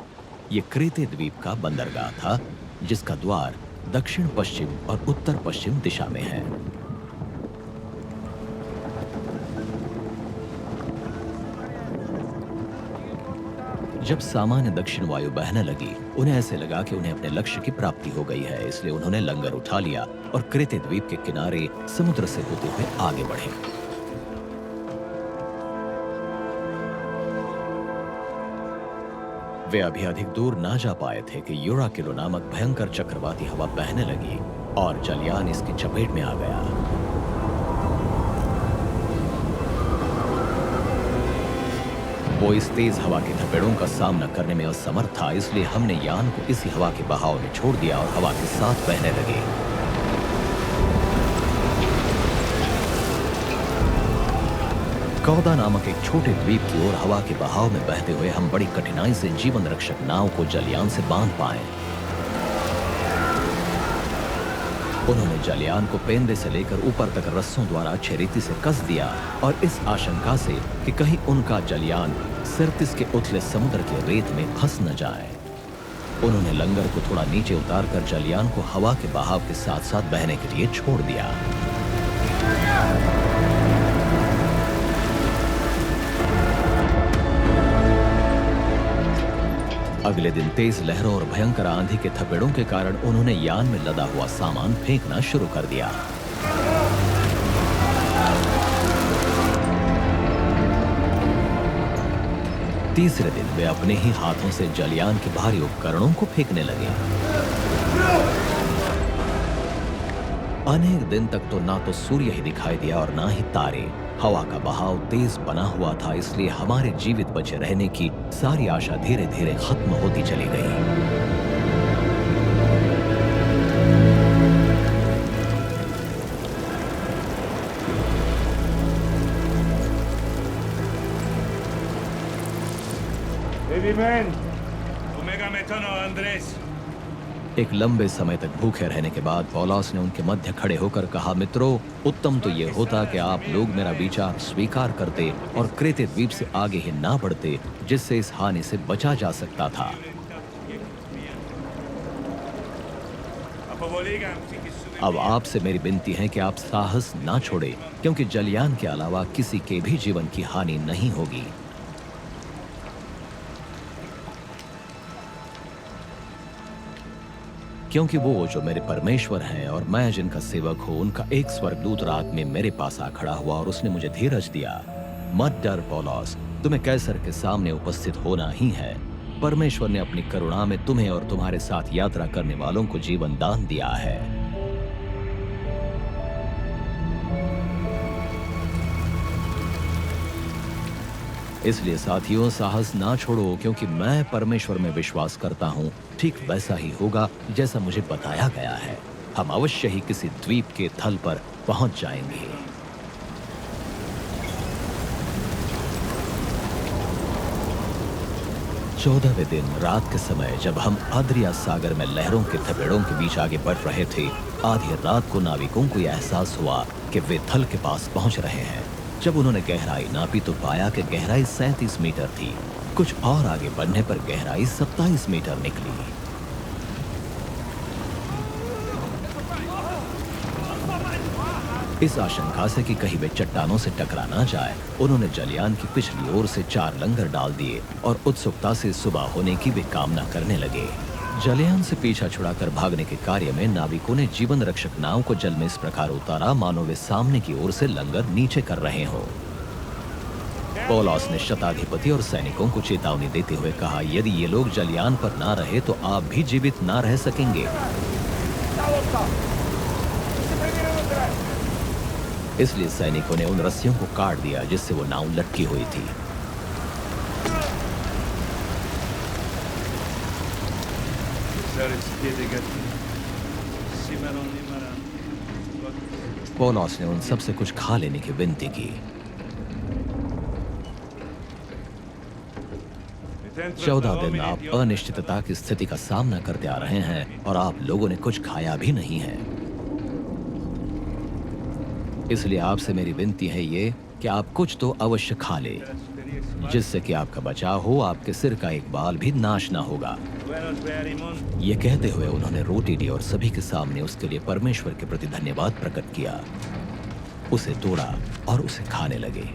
ये क्रेते द्वीप का बंदरगाह था जिसका द्वार दक्षिण पश्चिम और उत्तर पश्चिम दिशा में है। जब सामान्य दक्षिण वायु बहने लगी, उन्हें ऐसे लगा कि उन्हें अपने लक्ष्य की प्राप्ति हो गई है। इसलिए उन्होंने लंगर उठा लिया और क्रेते द्वीप के किनारे समुद्र से होते हुए आगे बढ़े। वे अभी अधिक दूर ना जा पाए थे कि यूराकिलो नामक भयंकर चक्रवाती हवा बहने लगी और जलयान इसकी चपेट में आ गया। वो इस तेज हवा के थपेड़ों का सामना करने में असमर्थ था, इसलिए हमने यान को इसी हवा के बहाव में छोड़ दिया और हवा के साथ बहने लगे। कौदा नामक एक छोटे द्वीप की ओर हवा के बहाव में बहते हुए हम बड़ी कठिनाई से जीवन रक्षक नाव को जलयान से बांध पाए। उन्होंने जलयान को पेंदे से लेकर ऊपर तक रस्सों द्वारा अच्छे रीति से कस दिया और इस आशंका से कि कहीं उनका जलयान सिरतिस के उथले समुद्र के रेत में फंस न जाए, उन्होंने लंगर को थोड़ा नीचे उतारकर जलयान को हवा के बहाव के साथ साथ बहने के लिए छोड़ दिया। अगले दिन तेज लहरों और भयंकर आंधी के थपेड़ों के कारण उन्होंने यान में लदा हुआ सामान फेंकना शुरू कर दिया। तीसरे दिन वे अपने ही हाथों से जलयान के भारी उपकरणों को फेंकने लगे। अनेक दिन तक तो ना तो सूर्य ही दिखाई दिया और ना ही तारे। हवा का बहाव तेज बना हुआ था, इसलिए हमारे जीवित बचे रहने की सारी आशा धीरे धीरे खत्म होती चली गई। एक लंबे समय तक भूखे रहने के बाद पौलुस ने उनके मध्य खड़े होकर कहा, मित्रों, उत्तम तो ये होता कि आप लोग मेरा विचार स्वीकार करते और क्रेते द्वीप से आगे ही ना बढ़ते, जिससे इस हानि से बचा जा सकता था। अब आपसे मेरी विनती है कि आप साहस ना छोड़े, क्योंकि जलयान के अलावा किसी के भी जीवन की हानि नहीं होगी। क्योंकि वो जो मेरे परमेश्वर हैं और मैं जिनका सेवक हूँ, उनका एक स्वर्गदूत रात में मेरे पास आ खड़ा हुआ और उसने मुझे धीरज दिया। मत डर पौलुस, तुम्हें कैसर के सामने उपस्थित होना ही है। परमेश्वर ने अपनी करुणा में तुम्हें और तुम्हारे साथ यात्रा करने वालों को जीवन दान दिया है। इसलिए साथियों, साहस ना छोड़ो, क्योंकि मैं परमेश्वर में विश्वास करता हूँ ठीक वैसा ही होगा जैसा मुझे बताया गया है। हम अवश्य ही किसी द्वीप के तल पर पहुंच जाएंगे। चौदहवें दिन रात के समय जब हम अद्रिया सागर में लहरों के थपेड़ों के बीच आगे बढ़ रहे थे, आधी रात को नाविकों को यह एहसास हुआ कि वे थल के पास पहुंच रहे हैं। जब उन्होंने गहराई नापी तो पाया कि गहराई 37 मीटर थी। कुछ और आगे बढ़ने पर गहराई 27 मीटर निकली। इस आशंका से कि कहीं वे चट्टानों से टकरा ना जाए, उन्होंने जलयान की पिछली ओर से 4 लंगर डाल दिए और उत्सुकता से सुबह होने की वे कामना करने लगे। जलयान से पीछा छुड़ाकर भागने के कार्य में नाविकों ने जीवन रक्षक नाव को जल में इस प्रकार उतारा मानो वे सामने की ओर से लंगर नीचे कर रहे हो। पौलुस ने शताधिपति और सैनिकों को चेतावनी देते हुए कहा, यदि ये लोग जलयान पर ना रहे तो आप भी जीवित ना रह सकेंगे। इसलिए सैनिकों ने उन रस्सियों को काट दिया जिससे वो नाव लटकी हुई थी। पौलुस ने उन सबसे कुछ खा लेने की विनती की। 14 दिन आप अनिश्चितता की स्थिति का सामना करते आ रहे हैं और आप लोगों ने कुछ खाया भी नहीं है। इसलिए आपसे मेरी विनती है ये कि आप कुछ तो अवश्य खा ले, जिससे कि आपका बचाव हो, आपके सिर का एक बाल भी नाश ना होगा। ये कहते हुए उन्होंने रोटी ली और सभी के सामने उसके लिए परमेश्वर के प्रति धन्यवाद प्रकट किया, उसे तोड़ा और उसे खाने लगे।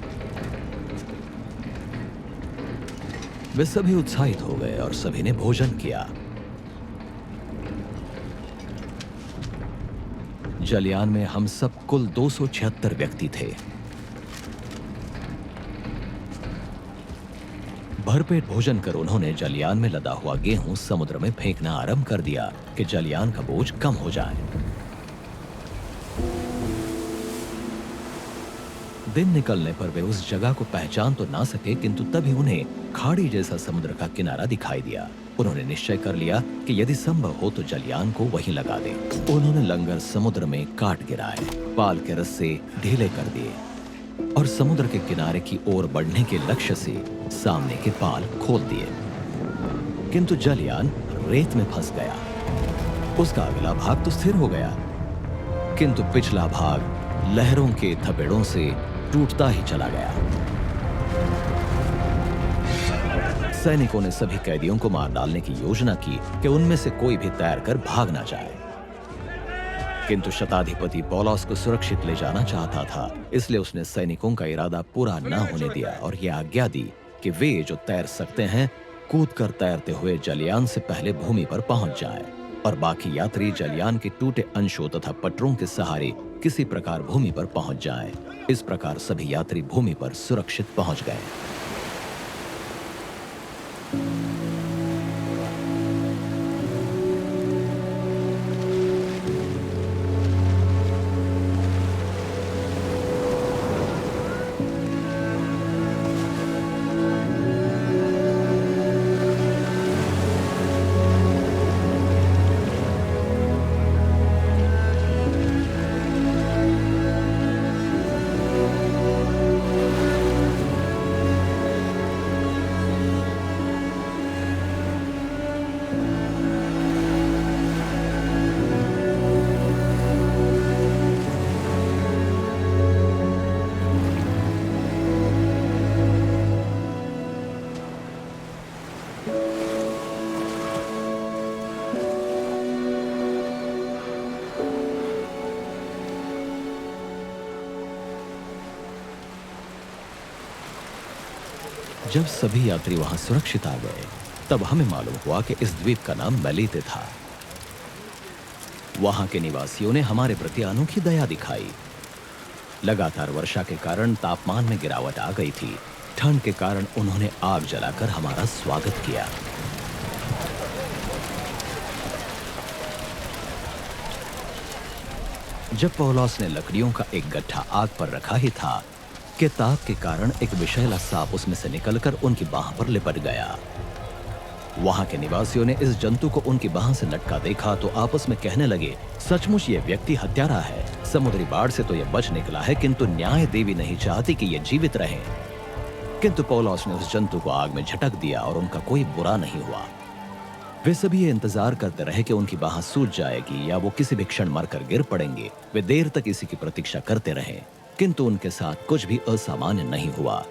वे सभी उत्साहित हो गए और सभी ने भोजन किया। जलयान में हम सब कुल 276 व्यक्ति थे। भरपेट भोजन कर उन्होंने जलयान में लदा हुआ गेहूं समुद्र में फेंकना आरंभ कर दिया कि जलयान का बोझ कम हो जाए। दिन निकलने पर वे उस जगह को पहचान तो ना सके, किंतु तभी उन्हें खाड़ी जैसा समुद्र का किनारा दिखाई दिया। उन्होंने निश्चय कर लिया कि यदि संभव हो तो जलयान को वहीं लगा दें। उन्होंने लंगर समुद्र में काट गिराए, पाल के रस्से ढीले कर दिए और समुद्र के किनारे की ओर बढ़ने के लक्ष्य से सामने के पाल खोल दिए। किंतु जलयान रेत में फंस गया। उसका अगला भाग तो स्थिर हो गया, किंतु पिछला भाग लहरों के थपेड़ों से टूटता ही चला गया। सैनिकों ने सभी कैदियों को मार डालने की योजना की कि उनमें से कोई भी तैरकर भाग ना जाए, किंतु शताधिपति पौलुस को सुरक्षित ले जाना चाहता था। इसलिए उसने सैनिकों का इरादा पूरा न होने दिया और यह आज्ञा दी कि वे जो तैर सकते हैं कूदकर तैरते हुए जलयान से पहले भूमि पर पहुंच जाएं और बाकी यात्री जलयान के टूटे अंशों तथा पटरों के सहारे किसी प्रकार भूमि पर पहुंच जाएं। इस प्रकार सभी यात्री भूमि पर सुरक्षित पहुंच गए। जब सभी यात्री वहां सुरक्षित आ गए, तब हमें मालूम हुआ कि इस द्वीप का नाम मेलीते था। वहां के निवासियों ने हमारे प्रति अनोखी दया दिखाई। लगातार वर्षा के कारण तापमान में गिरावट आ गई थी। ठंड के कारण उन्होंने आग जलाकर हमारा स्वागत किया। जब पौलुस ने लकड़ियों का एक गट्ठा आग पर रखा ही था कि ताप के कारण एक विषैला सांप उसमें से निकलकर उनकी बाह पर लिपट गया। वहां के निवासियों ने इस जंतु को उनकी बाह से लटका देखा तो आपस में कहने लगे, सचमुच ये व्यक्ति हत्यारा है। समुद्री बाढ़ से तो यह बच निकला है, किंतु न्याय देवी नहीं चाहती कि यह जीवित रहे। किंतु पौलुस ने उस जंतु को आग में झटक दिया और उनका कोई बुरा नहीं हुआ। वे सभी ये इंतजार करते रहे कि उनकी बाह सूज जाएगी या वो किसी भी क्षण मरकर गिर पड़ेंगे। वे देर तक इसी की प्रतीक्षा करते रहे, किंतु उनके साथ कुछ भी असामान्य नहीं हुआ।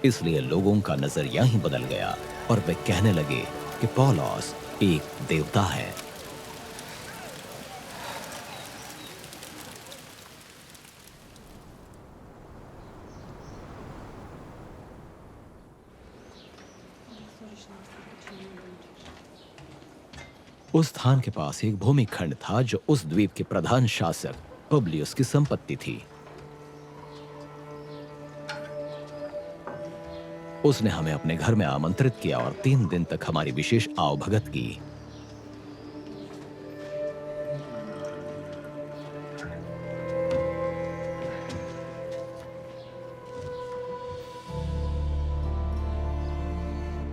इसलिए लोगों का नजरिया ही बदल गया और वे कहने लगे कि पौलुस एक देवता है। उस स्थान के पास एक भूमिखंड था जो उस द्वीप के प्रधान शासक पब्लियस की संपत्ति थी। उसने हमें अपने घर में आमंत्रित किया और 3 दिन तक हमारी विशेष आवभगत की।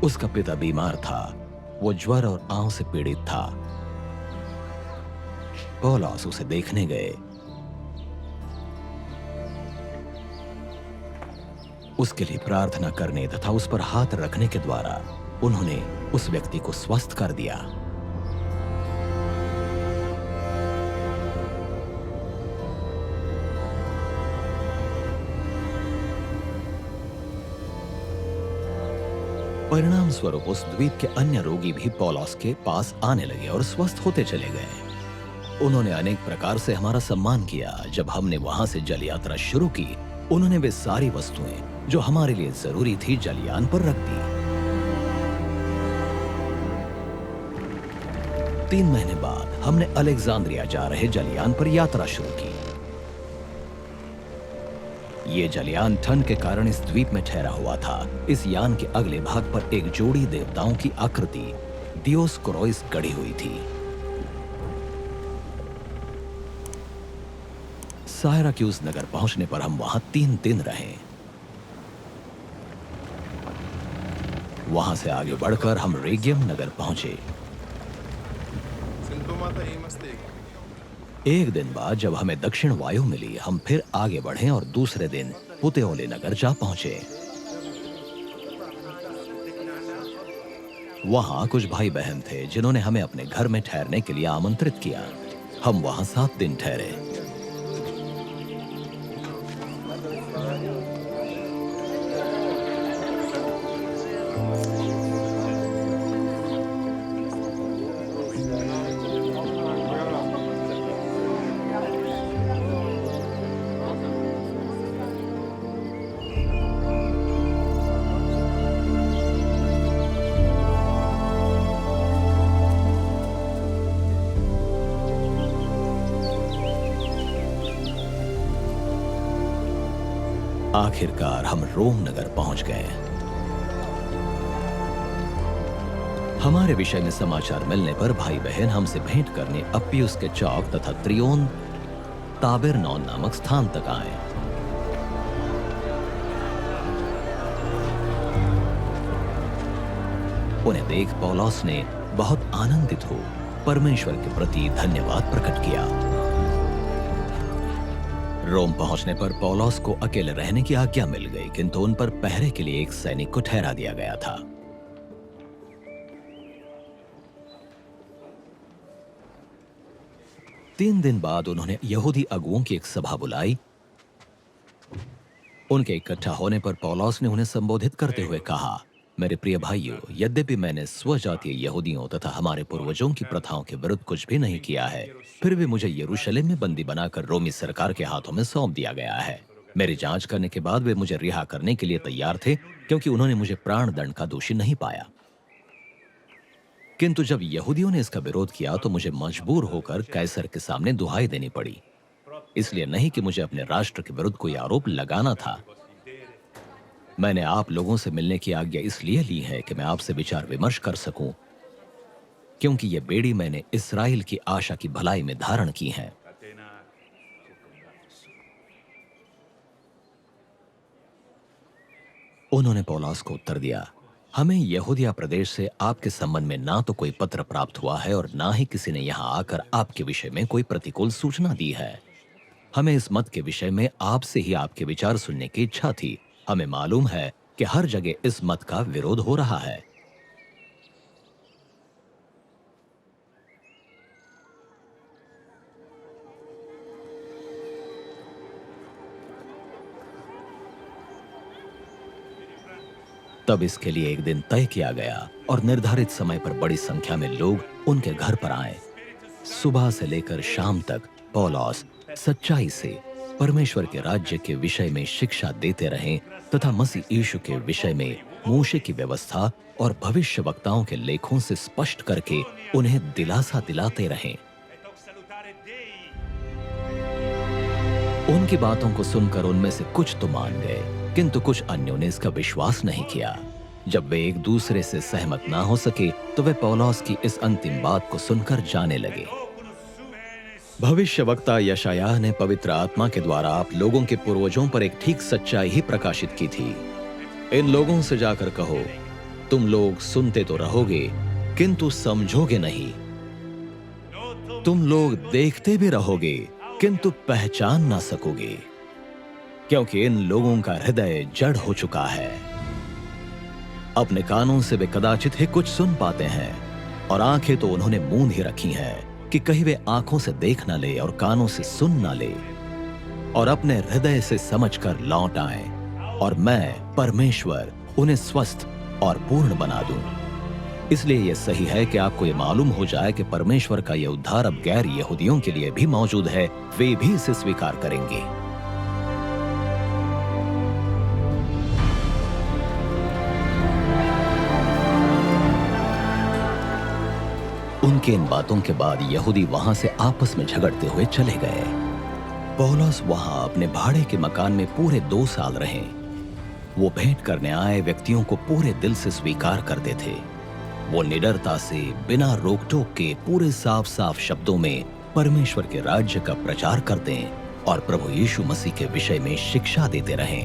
उसका पिता बीमार था। वो ज्वर और आंव से पीड़ित था। पौलुस उसे देखने गए। उसके लिए प्रार्थना करने तथा उस पर हाथ रखने के द्वारा उन्होंने उस व्यक्ति को स्वस्थ कर दिया। परिणाम स्वरूप उस द्वीप के अन्य रोगी भी पौलुस के पास आने लगे और स्वस्थ होते चले गए। उन्होंने अनेक प्रकार से हमारा सम्मान किया। जब हमने वहां से जल यात्रा शुरू की, उन्होंने वे सारी वस्तुएं जो हमारे लिए जरूरी थी जलयान पर रख दी। 3 महीने बाद हमने अलेक्जेंड्रिया जा रहे जलयान पर यात्रा शुरू की। ये जलयान ठंड के कारण इस द्वीप में ठहरा हुआ था। इस यान के अगले भाग पर एक जोड़ी देवताओं की आकृति दियोस्कोरोस गढ़ी हुई थी। सायराक्यूज नगर पहुंचने पर हम वहां 3 दिन रहे। वहां से आगे बढ़कर हम रेगियम नगर पहुंचे। एक दिन बाद जब हमें दक्षिण वायु मिली, हम फिर आगे बढ़े और दूसरे दिन पुतेओले नगर जा पहुंचे। वहां कुछ भाई बहन थे जिन्होंने हमें अपने घर में ठहरने के लिए आमंत्रित किया। हम वहां 7 दिन ठहरे। आखिरकार हम रोम नगर पहुंच गए। हमारे विषय में समाचार मिलने पर भाई बहन हमसे भेंट करने अप्पियुस के चौक तथा त्रियोन ताबेरनॉन नामक स्थान तक आए। उन्हें देख पौलुस ने बहुत आनंदित हो परमेश्वर के प्रति धन्यवाद प्रकट किया। रोम पहुंचने पर पौलुस को अकेले रहने की आज्ञा मिल गई, किंतु उन पर पहरे के लिए एक सैनिक को ठहरा दिया गया था। तीन दिन बाद उन्होंने यहूदी अगुओं की एक सभा बुलाई। उनके इकट्ठा होने पर पौलुस ने उन्हें संबोधित करते हुए कहा, मेरे प्रिय भाइयों, यद्यपि मैंने स्वजातीय यहूदियों तथा हमारे पूर्वजों की प्रथाओं के विरुद्ध कुछ भी नहीं किया है, फिर भी मुझे यरूशलेम में बंदी बनाकर रोमी सरकार के हाथों में सौंप दिया गया है। मेरी जांच करने के बाद वे मुझे रिहा करने के लिए तैयार थे, क्योंकि उन्होंने मुझे प्राण दंड का दोषी नहीं पाया। किंतु जब यहूदियों ने इसका विरोध किया तो मुझे मजबूर होकर कैसर के सामने दुहाई देनी पड़ी। इसलिए नहीं कि मुझे अपने राष्ट्र के विरुद्ध कोई आरोप लगाना था। मैंने आप लोगों से मिलने की आज्ञा इसलिए ली है कि मैं आपसे विचार विमर्श कर सकूं, क्योंकि ये बेड़ी मैंने इस्राएल की आशा की भलाई में धारण की है। उन्होंने पौलुस को उत्तर दिया, हमें यहूदिया प्रदेश से आपके संबंध में ना तो कोई पत्र प्राप्त हुआ है और ना ही किसी ने यहां आकर आपके विषय में कोई प्रतिकूल सूचना दी है। हमें इस मत के विषय में आपसे ही आपके विचार सुनने की इच्छा थी। हमें मालूम है कि हर जगह इस मत का विरोध हो रहा है। तब इसके लिए एक दिन तय किया गया और निर्धारित समय पर बड़ी संख्या में लोग उनके घर पर आए। सुबह से लेकर शाम तक पौलुस सच्चाई से परमेश्वर के राज्य के विषय में शिक्षा देते रहे तथा मसीह यीशु के विषय में मूसे की व्यवस्था और भविष्यवक्ताओं के लेखों से स्पष्ट करके उन्हें दिलासा दिलाते रहे। उनकी बातों को सुनकर उनमें से कुछ तो मान गए, किंतु कुछ अन्यों ने इसका विश्वास नहीं किया। जब वे एक दूसरे से सहमत ना हो सके तो वे पौलुस की इस अंतिम बात को सुनकर जाने लगे। भविष्यवक्ता यशायाह ने पवित्र आत्मा के द्वारा आप लोगों के पूर्वजों पर एक ठीक सच्चाई ही प्रकाशित की थी। इन लोगों से जाकर कहो, तुम लोग सुनते तो रहोगे किंतु समझोगे नहीं, तुम लोग देखते भी रहोगे किंतु पहचान ना सकोगे, क्योंकि इन लोगों का हृदय जड़ हो चुका है। अपने कानों से वे कदाचित ही कुछ सुन पाते हैं और आंखें तो उन्होंने मूंद ही रखी हैं कि कहीं वे आंखों से देख ना ले और कानों से सुन ना ले और अपने हृदय से समझकर लौट आए और मैं परमेश्वर उन्हें स्वस्थ और पूर्ण बना दूं। इसलिए यह सही है कि आपको यह मालूम हो जाए कि परमेश्वर का यह उद्धार अब गैर यहूदियों के लिए भी मौजूद है, वे भी इसे स्वीकार करेंगे। उनके इन बातों के बाद यहूदी वहां से आपस में झगड़ते हुए चले गए। पौलुस वहां अपने भाड़े के मकान में पूरे 2 साल रहे। वो भेंट करने आए व्यक्तियों को पूरे दिल से स्वीकार करते थे। वो निडरता से बिना रोक टोक के पूरे साफ साफ शब्दों में परमेश्वर के राज्य का प्रचार करते और प्रभु यीशु मसीह के विषय में शिक्षा देते रहे।